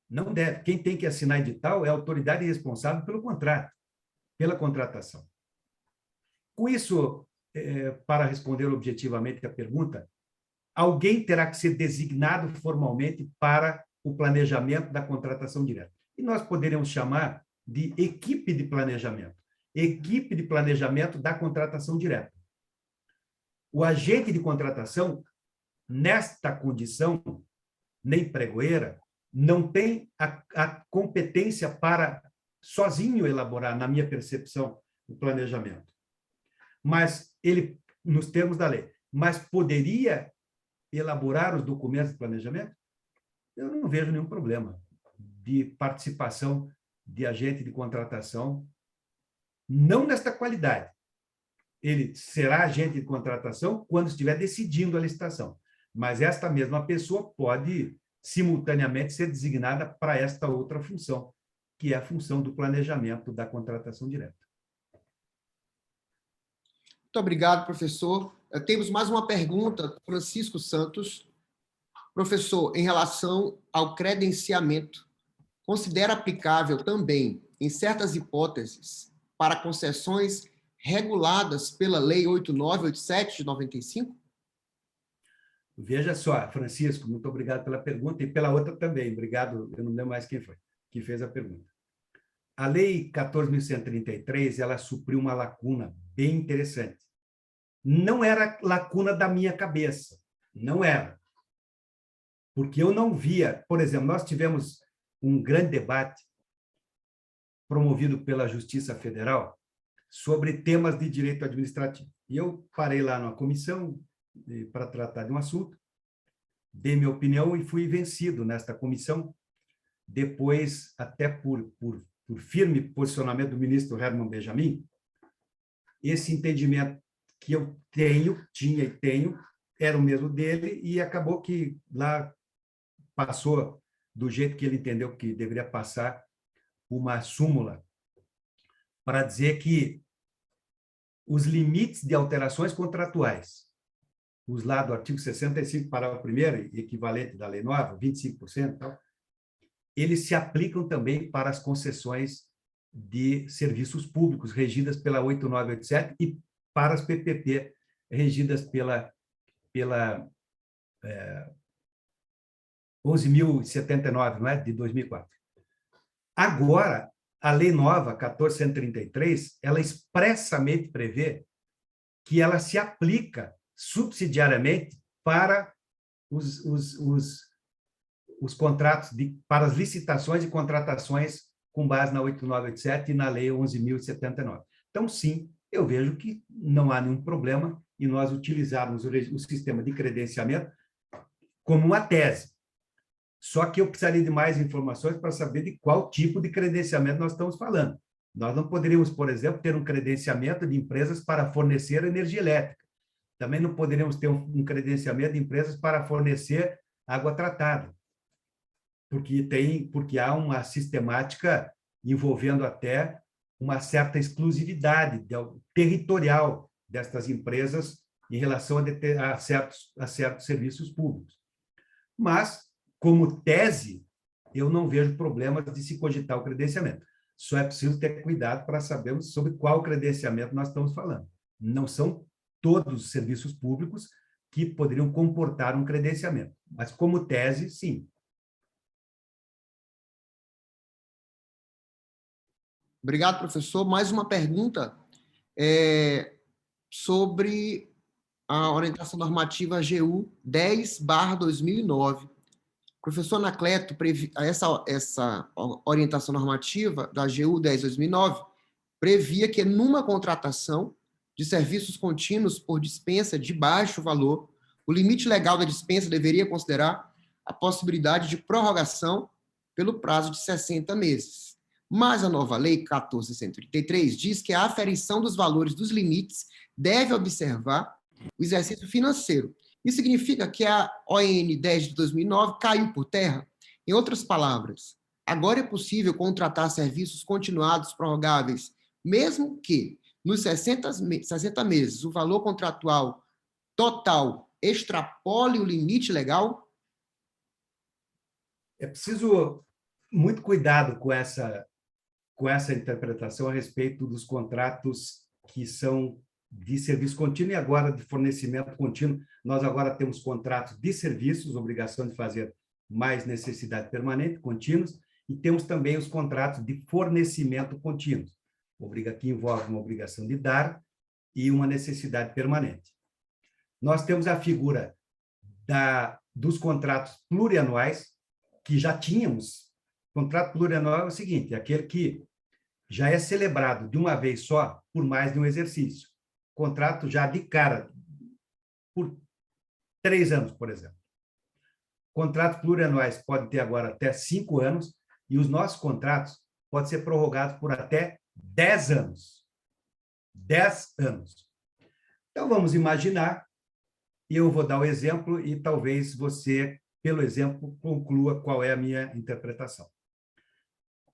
Não deve. Quem tem que assinar edital é a autoridade responsável pelo contrato, pela contratação. Com isso, para responder objetivamente a pergunta, alguém terá que ser designado formalmente para o planejamento da contratação direta. E nós poderíamos chamar de equipe de planejamento. Equipe de planejamento da contratação direta. O agente de contratação, nesta condição, nem pregoeira, não tem a competência para sozinho elaborar, na minha percepção, o planejamento. Mas ele, nos termos da lei, mas poderia elaborar os documentos de planejamento? Eu não vejo nenhum problema de participação de agente de contratação, não nesta qualidade. Ele será agente de contratação quando estiver decidindo a licitação, mas esta mesma pessoa pode, simultaneamente, ser designada para esta outra função, que é a função do planejamento da contratação direta. Muito obrigado, professor. Temos mais uma pergunta, Francisco Santos. Professor, em relação ao credenciamento, considera aplicável também, em certas hipóteses, para concessões reguladas pela Lei 8987 de 95? Veja só, Francisco, muito obrigado pela pergunta e pela outra também. Obrigado, eu não lembro mais quem foi que fez a pergunta. A Lei 14.133, ela supriu uma lacuna bem interessante. Não era lacuna da minha cabeça, não era. Porque eu não via, por exemplo, nós tivemos um grande debate promovido pela Justiça Federal sobre temas de direito administrativo. E eu parei lá numa comissão para tratar de um assunto, dei minha opinião e fui vencido nesta comissão, depois, até por firme posicionamento do ministro Herman Benjamin, esse entendimento que eu tinha e tenho, era o mesmo dele, e acabou que lá passou do jeito que ele entendeu que deveria passar uma súmula para dizer que os limites de alterações contratuais, os lá do artigo 65, parágrafo 1º, equivalente da lei nova, 25%, tal, eles se aplicam também para as concessões de serviços públicos regidas pela 8987 e para as PPP regidas pela 11.079, não é? De 2004. Agora, a lei nova, 14.133, ela expressamente prevê que ela se aplica subsidiariamente para os contratos, para as licitações e contratações com base na 8987 e na lei 11.079. Então, sim, eu vejo que não há nenhum problema em nós utilizarmos o sistema de credenciamento como uma tese. Só que eu precisaria de mais informações para saber de qual tipo de credenciamento nós estamos falando. Nós não poderíamos, por exemplo, ter um credenciamento de empresas para fornecer energia elétrica. Também não poderíamos ter um credenciamento de empresas para fornecer água tratada, porque há uma sistemática envolvendo até uma certa exclusividade territorial destas empresas em relação a certos serviços públicos. Mas, como tese, eu não vejo problemas de se cogitar o credenciamento. Só é preciso ter cuidado para sabermos sobre qual credenciamento nós estamos falando. Não são todos os serviços públicos que poderiam comportar um credenciamento, mas como tese, sim. Obrigado, professor. Mais uma pergunta sobre a orientação normativa AGU 10/2009. Professor Anacleto, essa orientação normativa da AGU 10/2009 previa que, numa contratação de serviços contínuos por dispensa de baixo valor, o limite legal da dispensa deveria considerar a possibilidade de prorrogação pelo prazo de 60 meses. Mas a nova lei 14.133 diz que a aferição dos valores dos limites deve observar o exercício financeiro. Isso significa que a ON 10 de 2009 caiu por terra? Em outras palavras, agora é possível contratar serviços continuados prorrogáveis, mesmo que nos 60 meses o valor contratual total extrapole o limite legal? É preciso muito cuidado com essa interpretação a respeito dos contratos que são de serviço contínuo e agora de fornecimento contínuo. Nós agora temos contratos de serviços, obrigação de fazer mais necessidade permanente, contínuos, e temos também os contratos de fornecimento contínuo, que envolve uma obrigação de dar e uma necessidade permanente. Nós temos a figura dos contratos plurianuais, que já tínhamos. Contrato plurianual é o seguinte, é aquele que já é celebrado de uma vez só por mais de um exercício. Contrato já de cara, por 3 anos, por exemplo. Contratos plurianuais podem ter agora até 5 anos, e os nossos contratos podem ser prorrogados por até 10 anos. 10 anos. Então, vamos imaginar, e eu vou dar o exemplo, e talvez você, pelo exemplo, conclua qual é a minha interpretação.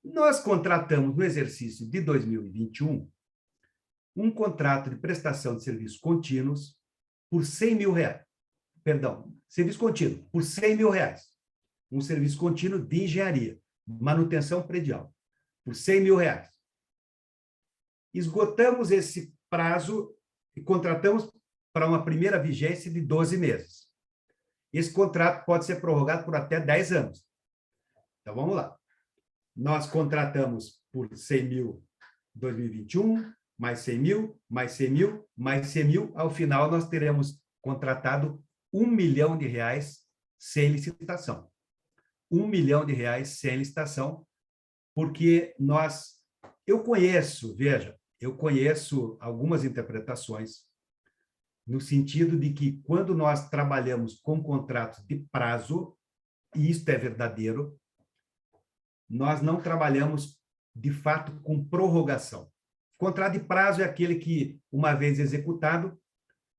Nós contratamos, no exercício de 2021, um contrato de prestação de serviços contínuos por R$100 mil. Perdão, serviço contínuo, por R$100 mil. Um serviço contínuo de engenharia, manutenção predial, por R$100 mil. Esgotamos esse prazo e contratamos para uma primeira vigência de 12 meses. Esse contrato pode ser prorrogado por até 10 anos. Então, vamos lá. Nós contratamos por R$100 mil em 2021, mais R$100 mil, mais R$100 mil, mais R$100 mil. Ao final, nós teremos contratado R$1 milhão sem licitação. R$1 milhão sem licitação, porque eu conheço algumas interpretações no sentido de que, quando nós trabalhamos com contratos de prazo, e isto é verdadeiro, nós não trabalhamos, de fato, com prorrogação. Contrato de prazo é aquele que, uma vez executado,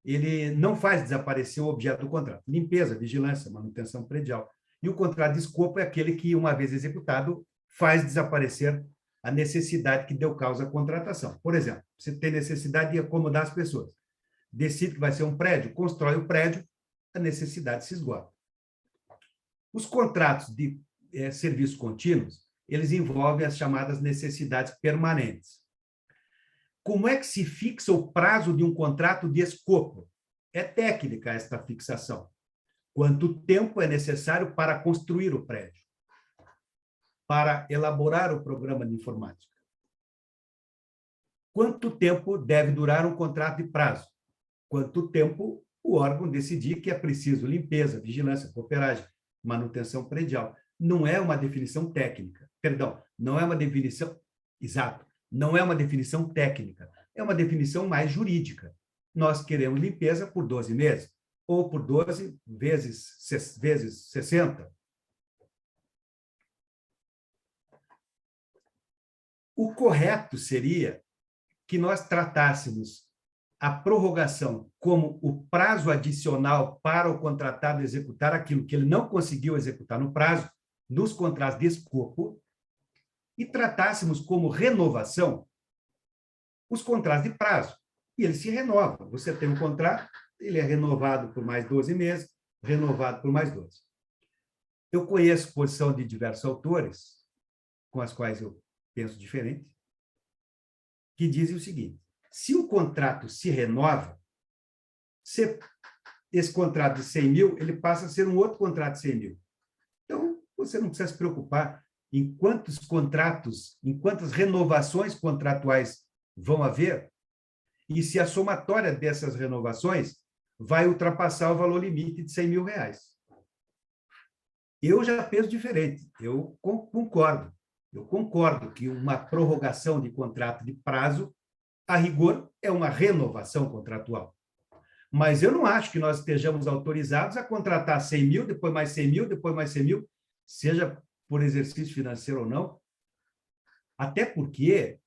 ele não faz desaparecer o objeto do contrato. Limpeza, vigilância, manutenção predial. E o contrato de escopo é aquele que, uma vez executado, faz desaparecer a necessidade que deu causa à contratação. Por exemplo, você tem necessidade de acomodar as pessoas. Decide que vai ser um prédio, constrói o prédio, a necessidade se esgota. Os contratos de serviços contínuos, eles envolvem as chamadas necessidades permanentes. Como é que se fixa o prazo de um contrato de escopo? É técnica esta fixação. Quanto tempo é necessário para construir o prédio? Para elaborar o programa de informática? Quanto tempo deve durar um contrato de prazo? Quanto tempo o órgão decidir que é preciso limpeza, vigilância, cooperagem, manutenção predial? Não é uma definição técnica. Perdão, não é uma definição exata. Não é uma definição técnica. É uma definição mais jurídica. Nós queremos limpeza por 12 meses, ou por 12 vezes 60. O correto seria que nós tratássemos a prorrogação como o prazo adicional para o contratado executar aquilo que ele não conseguiu executar no prazo, nos contratos de escopo, e tratássemos como renovação os contratos de prazo. E ele se renova. Você tem um contrato, ele é renovado por mais 12 meses, renovado por mais 12. Eu conheço posição de diversos autores, com as quais eu penso diferente, que dizem o seguinte: se o contrato se renova, esse contrato de 100 mil, ele passa a ser um outro contrato de 100 mil. Então, você não precisa se preocupar em quantos contratos, em quantas renovações contratuais vão haver, e se a somatória dessas renovações vai ultrapassar o valor limite de R$100 mil. Eu já penso diferente, eu concordo. Eu concordo que uma prorrogação de contrato de prazo, a rigor, é uma renovação contratual. Mas eu não acho que nós estejamos autorizados a contratar 100 mil, depois mais 100 mil, depois mais 100 mil, seja por exercício financeiro ou não, até porque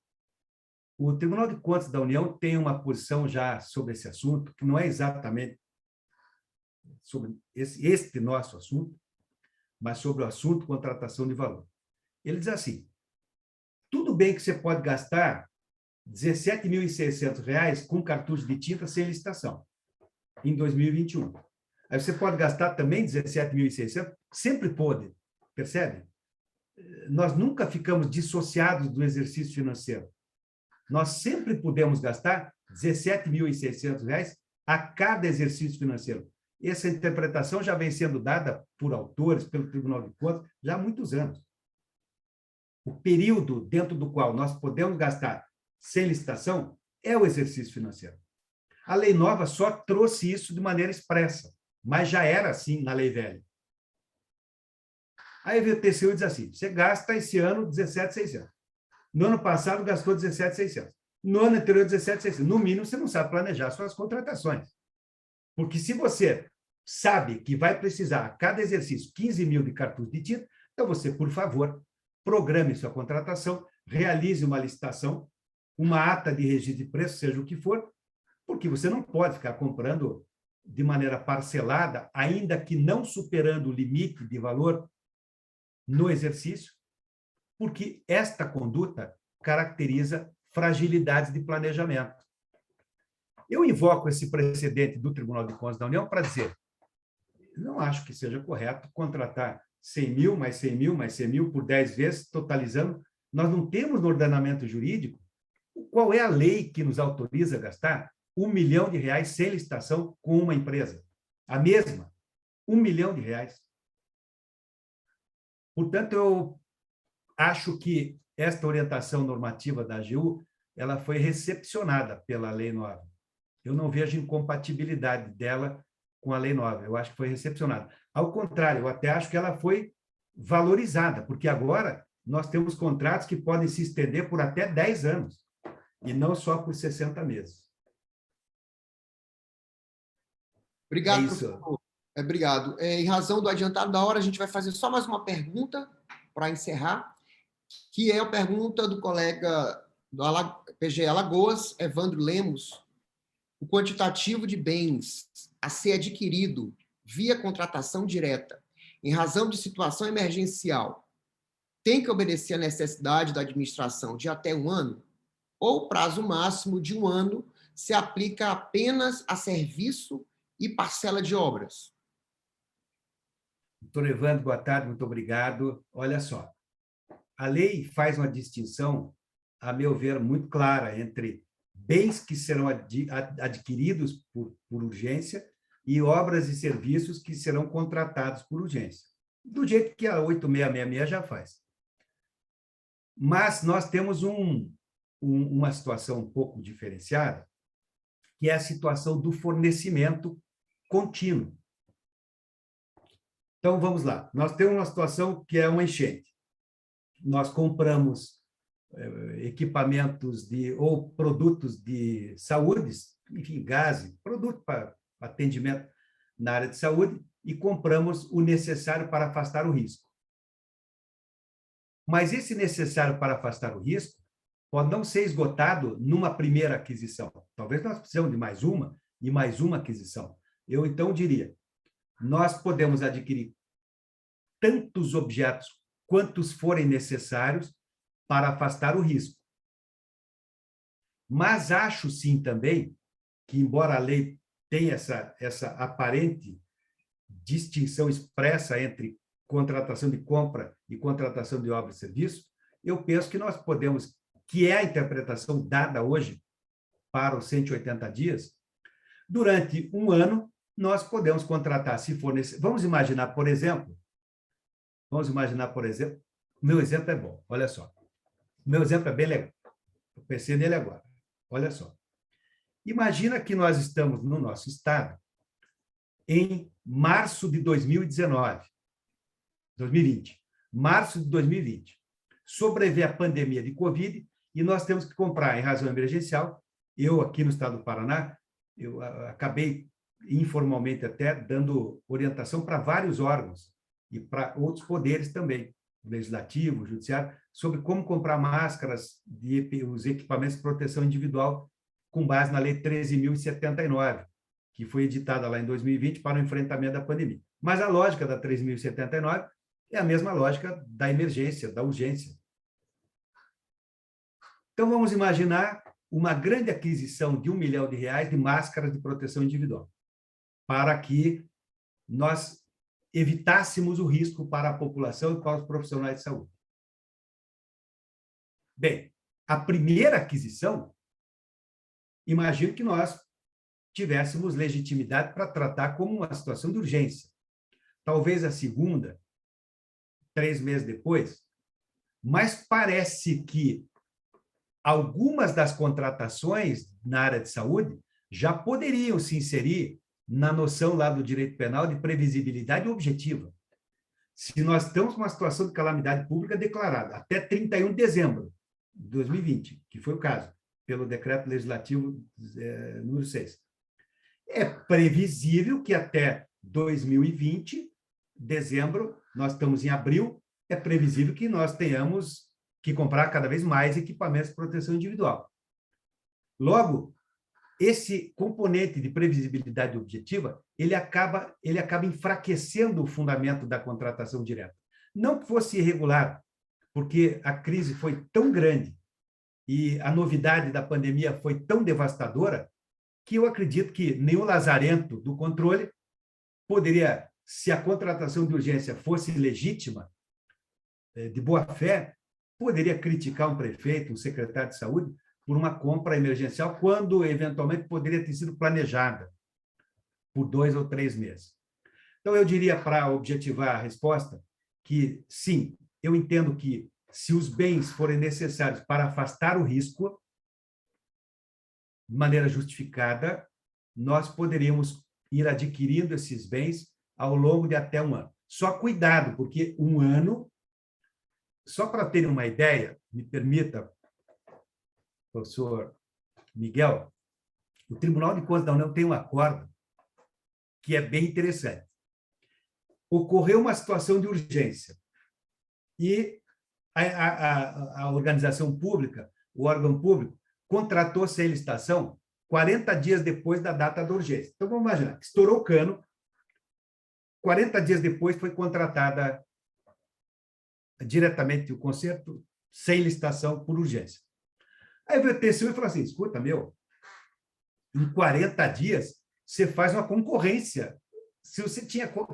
o Tribunal de Contas da União tem uma posição já sobre esse assunto, que não é exatamente sobre este nosso assunto, mas sobre o assunto contratação de valor. Ele diz assim: tudo bem que você pode gastar R$ 17.600 com cartucho de tinta sem licitação, em 2021. Aí você pode gastar também R$ 17.600, sempre pode, percebe? Nós nunca ficamos dissociados do exercício financeiro. Nós sempre podemos gastar R$ 17.600 a cada exercício financeiro. Essa interpretação já vem sendo dada por autores, pelo Tribunal de Contas, já há muitos anos. O período dentro do qual nós podemos gastar sem licitação é o exercício financeiro. A lei nova só trouxe isso de maneira expressa, mas já era assim na lei velha. Aí veio o TCU e diz assim, você gasta esse ano 17.600. No ano passado, gastou 17.600. No ano anterior, 17.600. No mínimo, você não sabe planejar suas contratações. Porque se você sabe que vai precisar, a cada exercício, 15 mil de cartucho de tinta, então você, por favor, programe sua contratação, realize uma licitação, uma ata de registro de preço, seja o que for, porque você não pode ficar comprando de maneira parcelada, ainda que não superando o limite de valor no exercício, porque esta conduta caracteriza fragilidades de planejamento. Eu invoco esse precedente do Tribunal de Contas da União para dizer, não acho que seja correto contratar 100 mil, mais 100 mil, mais 100 mil por 10 vezes, totalizando. Nós não temos no ordenamento jurídico qual é a lei que nos autoriza a gastar R$1 milhão sem licitação com uma empresa. A mesma, R$1 milhão. Portanto, eu acho que esta orientação normativa da AGU ela foi recepcionada pela Lei Nova. Eu não vejo incompatibilidade dela com a Lei Nova. Eu acho que foi recepcionada. Ao contrário, eu até acho que ela foi valorizada, porque agora nós temos contratos que podem se estender por até 10 anos, e não só por 60 meses. Obrigado, isso. professor. Obrigado. Em razão do adiantado da hora, a gente vai fazer só mais uma pergunta para encerrar, que é a pergunta do colega do PGE Alagoas, Evandro Lemos. O quantitativo de bens a ser adquirido via contratação direta, em razão de situação emergencial, tem que obedecer à necessidade da administração de até 1 ano? Ou o prazo máximo de 1 ano se aplica apenas a serviço e parcela de obras? Doutor Evandro, boa tarde, muito obrigado. Olha só, a lei faz uma distinção, a meu ver, muito clara entre bens que serão adquiridos por urgência e obras e serviços que serão contratados por urgência, do jeito que a 8666 já faz. Mas nós temos uma situação um pouco diferenciada, que é a situação do fornecimento contínuo. Então, vamos lá. Nós temos uma situação que é uma enchente. Nós compramos equipamentos ou produtos de saúde, enfim, gás, produto para atendimento na área de saúde, e compramos o necessário para afastar o risco. Mas esse necessário para afastar o risco pode não ser esgotado numa primeira aquisição. Talvez nós precisamos de mais uma e mais uma aquisição. Eu, então, diria, nós podemos adquirir tantos objetos quantos forem necessários para afastar o risco. Mas acho, sim, também, que, embora a lei tenha essa aparente distinção expressa entre contratação de compra e contratação de obra e serviço, eu penso que nós podemos, que é a interpretação dada hoje para os 180 dias, durante 1 ano, nós podemos contratar, se for necessário. Vamos imaginar, por exemplo, meu exemplo é bom, olha só. Meu exemplo é bem legal. Eu pensei nele agora. Olha só. Imagina que nós estamos no nosso estado em março de 2020. Março de 2020. Sobreveio a pandemia de Covid e nós temos que comprar, em razão emergencial. Eu, aqui no estado do Paraná, eu acabei informalmente até dando orientação para vários órgãos e para outros poderes também, legislativo, judiciário, sobre como comprar máscaras e os equipamentos de proteção individual com base na Lei 13.079, que foi editada lá em 2020 para o enfrentamento da pandemia. Mas a lógica da 13.079 é a mesma lógica da emergência, da urgência. Então, vamos imaginar uma grande aquisição de R$1 milhão de máscaras de proteção individual, para que nós evitássemos o risco para a população e para os profissionais de saúde. Bem, a primeira aquisição, imagino que nós tivéssemos legitimidade para tratar como uma situação de urgência. Talvez a segunda, 3 meses depois, mas parece que algumas das contratações na área de saúde já poderiam se inserir na noção lá do direito penal de previsibilidade objetiva. Se nós estamos numa situação de calamidade pública declarada até 31 de dezembro de 2020, que foi o caso, pelo Decreto Legislativo número 6, é previsível que até 2020, dezembro, nós estamos em abril, é previsível que nós tenhamos que comprar cada vez mais equipamentos de proteção individual. Logo, esse componente de previsibilidade objetiva, ele acaba enfraquecendo o fundamento da contratação direta. Não que fosse irregular, porque a crise foi tão grande e a novidade da pandemia foi tão devastadora que eu acredito que nenhum lazarento do controle poderia, se a contratação de urgência fosse legítima, de boa fé, poderia criticar um prefeito, um secretário de saúde, por uma compra emergencial, quando, eventualmente, poderia ter sido planejada por 2 ou 3 meses. Então, eu diria, para objetivar a resposta, que, sim, eu entendo que, se os bens forem necessários para afastar o risco, de maneira justificada, nós poderíamos ir adquirindo esses bens ao longo de até 1 ano. Só cuidado, porque 1 ano, só para terem uma ideia, me permita, professor Miguel, o Tribunal de Contas da União tem um acordo que é bem interessante. Ocorreu uma situação de urgência e a organização pública, o órgão público, contratou sem licitação 40 dias depois da data da urgência. Então, vamos imaginar, estourou o cano, 40 dias depois foi contratada diretamente o conserto sem licitação por urgência. Aí veio o TCU e falou assim, escuta, em 40 dias, você faz uma concorrência. Se você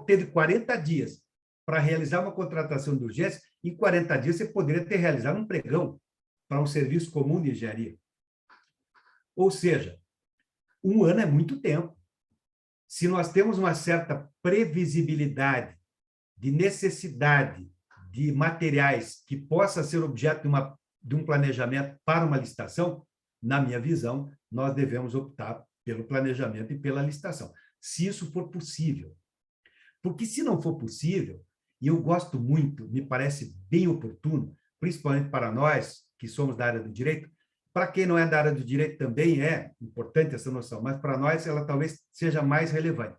teve 40 dias para realizar uma contratação de urgência, em 40 dias você poderia ter realizado um pregão para um serviço comum de engenharia. Ou seja, 1 ano é muito tempo. Se nós temos uma certa previsibilidade de necessidade de materiais que possa ser objeto de um planejamento para uma licitação, na minha visão, nós devemos optar pelo planejamento e pela licitação, se isso for possível. Porque se não for possível, e eu gosto muito, me parece bem oportuno, principalmente para nós que somos da área do direito, para quem não é da área do direito também é importante essa noção, mas para nós ela talvez seja mais relevante,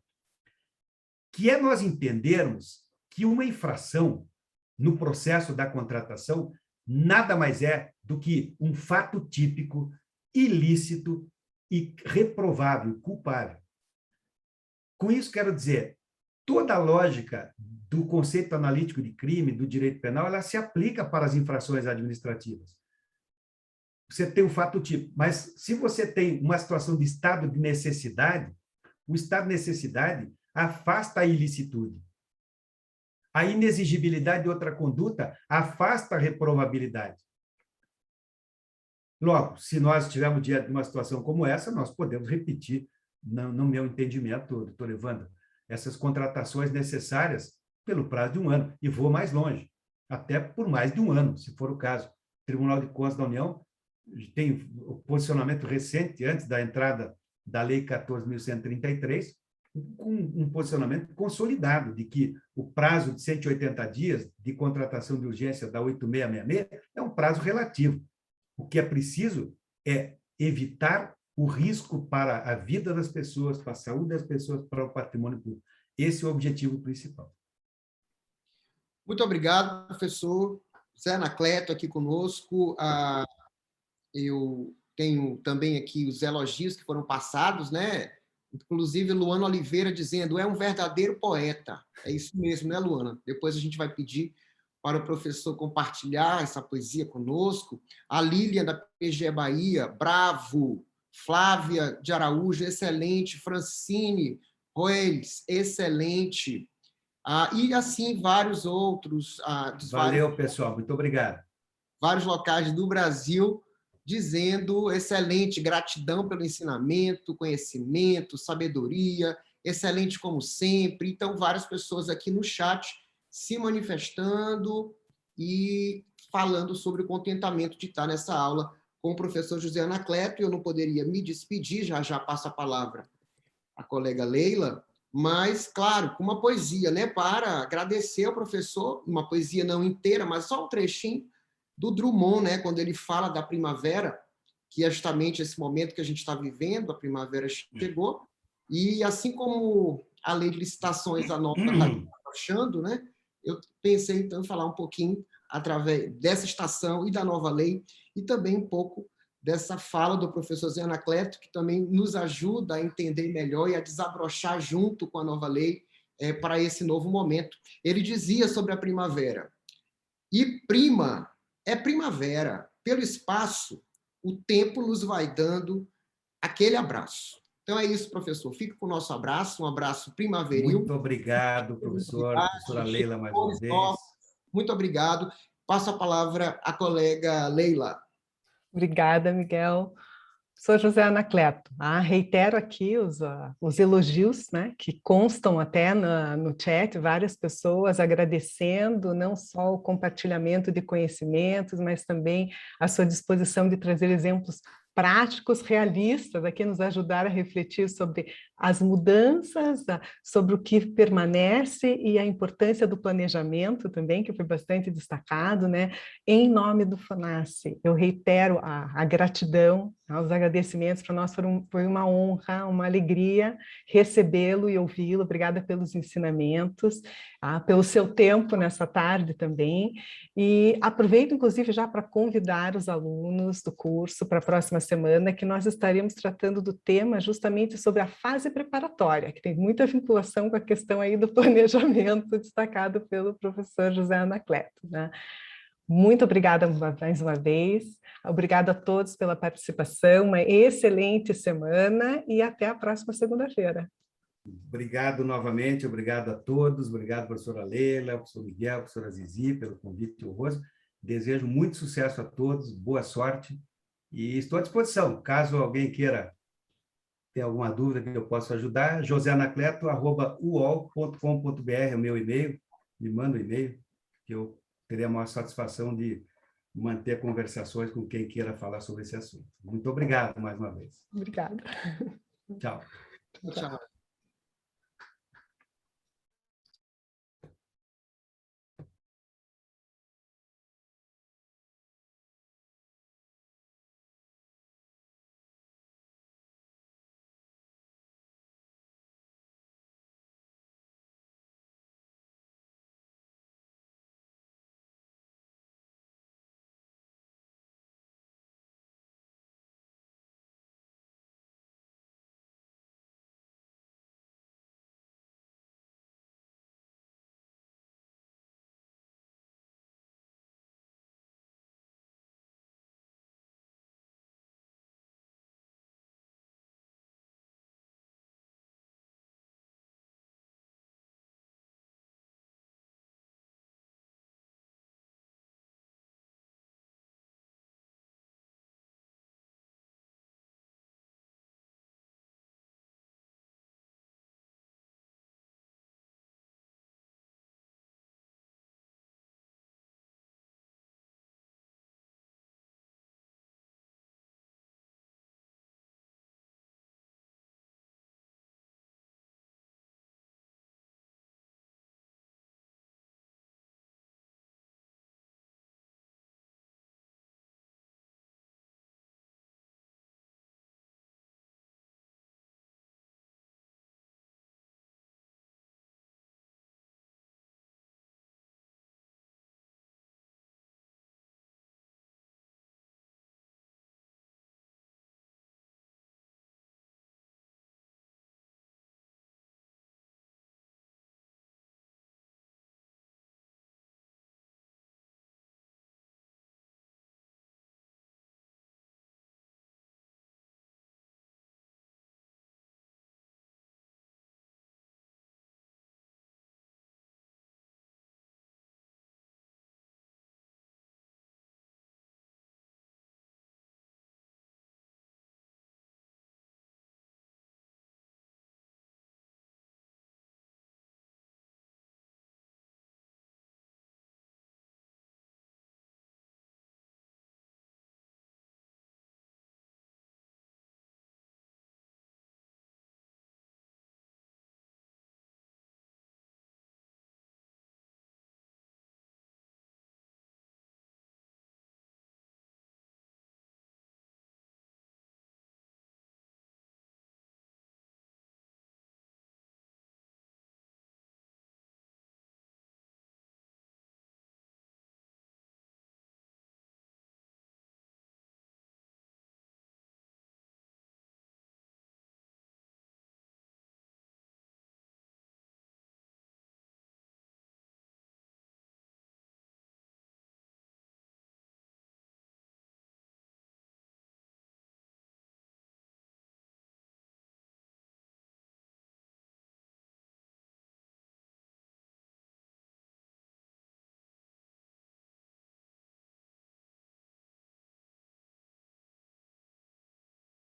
que é nós entendermos que uma infração no processo da contratação nada mais é do que um fato típico, ilícito e reprovável, culpável. Com isso, quero dizer, toda a lógica do conceito analítico de crime, do direito penal, ela se aplica para as infrações administrativas. Você tem um fato típico, mas se você tem uma situação de estado de necessidade, o estado de necessidade afasta a ilicitude. A inexigibilidade de outra conduta afasta a reprovabilidade. Logo, se nós estivermos diante de uma situação como essa, nós podemos repetir, no meu entendimento, doutor Evandro, essas contratações necessárias pelo prazo de 1 ano. E vou mais longe, até por mais de 1 ano, se for o caso. O Tribunal de Contas da União tem o posicionamento recente, antes da entrada da Lei 14.133, um posicionamento consolidado de que o prazo de 180 dias de contratação de urgência da 8666 é um prazo relativo. O que é preciso é evitar o risco para a vida das pessoas, para a saúde das pessoas, para o patrimônio público. Esse é o objetivo principal. Muito obrigado, professor Zé Anacleto, aqui conosco. Eu tenho também aqui os elogios que foram passados, né? Inclusive, Luana Oliveira dizendo, é um verdadeiro poeta. É isso mesmo, né, Luana? Depois a gente vai pedir para o professor compartilhar essa poesia conosco. A Lília, da PGE Bahia, bravo. Flávia de Araújo, excelente. Francine Roeles, excelente. E assim vários outros. Valeu, pessoal. Muito obrigado. Vários locais do Brasil dizendo excelente, gratidão pelo ensinamento, conhecimento, sabedoria, excelente como sempre. Então, várias pessoas aqui no chat se manifestando e falando sobre o contentamento de estar nessa aula com o professor José Anacleto. Eu não poderia me despedir, já passo a palavra a colega Leila, mas, claro, com uma poesia, né, para agradecer ao professor, uma poesia não inteira, mas só um trechinho do Drummond, né, quando ele fala da primavera, que é justamente esse momento que a gente está vivendo, a primavera chegou, e assim como a lei de licitações, a nota está desabrochando, né, eu pensei, então, em falar um pouquinho através dessa estação e da nova lei, e também um pouco dessa fala do professor Zé Anacleto, que também nos ajuda a entender melhor e a desabrochar junto com a nova lei para esse novo momento. Ele dizia sobre a primavera, e prima é primavera, pelo espaço, o tempo nos vai dando aquele abraço. Então é isso, professor. Fica com o nosso abraço, um abraço primaveril. Muito obrigado, professora Leila, mais uma vez. Muito obrigado. Passo a palavra à colega Leila. Obrigada, Miguel. Sou José Anacleto. Reitero aqui os elogios, né, que constam até no chat, várias pessoas agradecendo não só o compartilhamento de conhecimentos, mas também a sua disposição de trazer exemplos práticos, realistas, aqui nos ajudar a refletir sobre as mudanças, sobre o que permanece e a importância do planejamento também, que foi bastante destacado, né? Em nome do FONASSE, eu reitero a gratidão, os agradecimentos. Para nós foi uma honra, uma alegria recebê-lo e ouvi-lo. Obrigada pelos ensinamentos, pelo seu tempo nessa tarde também. E aproveito, inclusive, já para convidar os alunos do curso para a próxima semana, que nós estaremos tratando do tema justamente sobre a fase preparatória, que tem muita vinculação com a questão aí do planejamento, destacado pelo professor José Anacleto, né? Muito obrigada mais uma vez, obrigada a todos pela participação, uma excelente semana e até a próxima segunda-feira. Obrigado novamente, obrigado a todos, obrigado, professora Leila, professor Miguel, professora Zizi, pelo convite honroso. Desejo muito sucesso a todos, boa sorte e estou à disposição. Caso alguém queira ter alguma dúvida que eu possa ajudar, joseanacleto@uol.com.br é o meu e-mail, me manda um e-mail, que eu terei a maior satisfação de manter conversações com quem queira falar sobre esse assunto. Muito obrigado mais uma vez. Obrigada. Tchau. Tchau.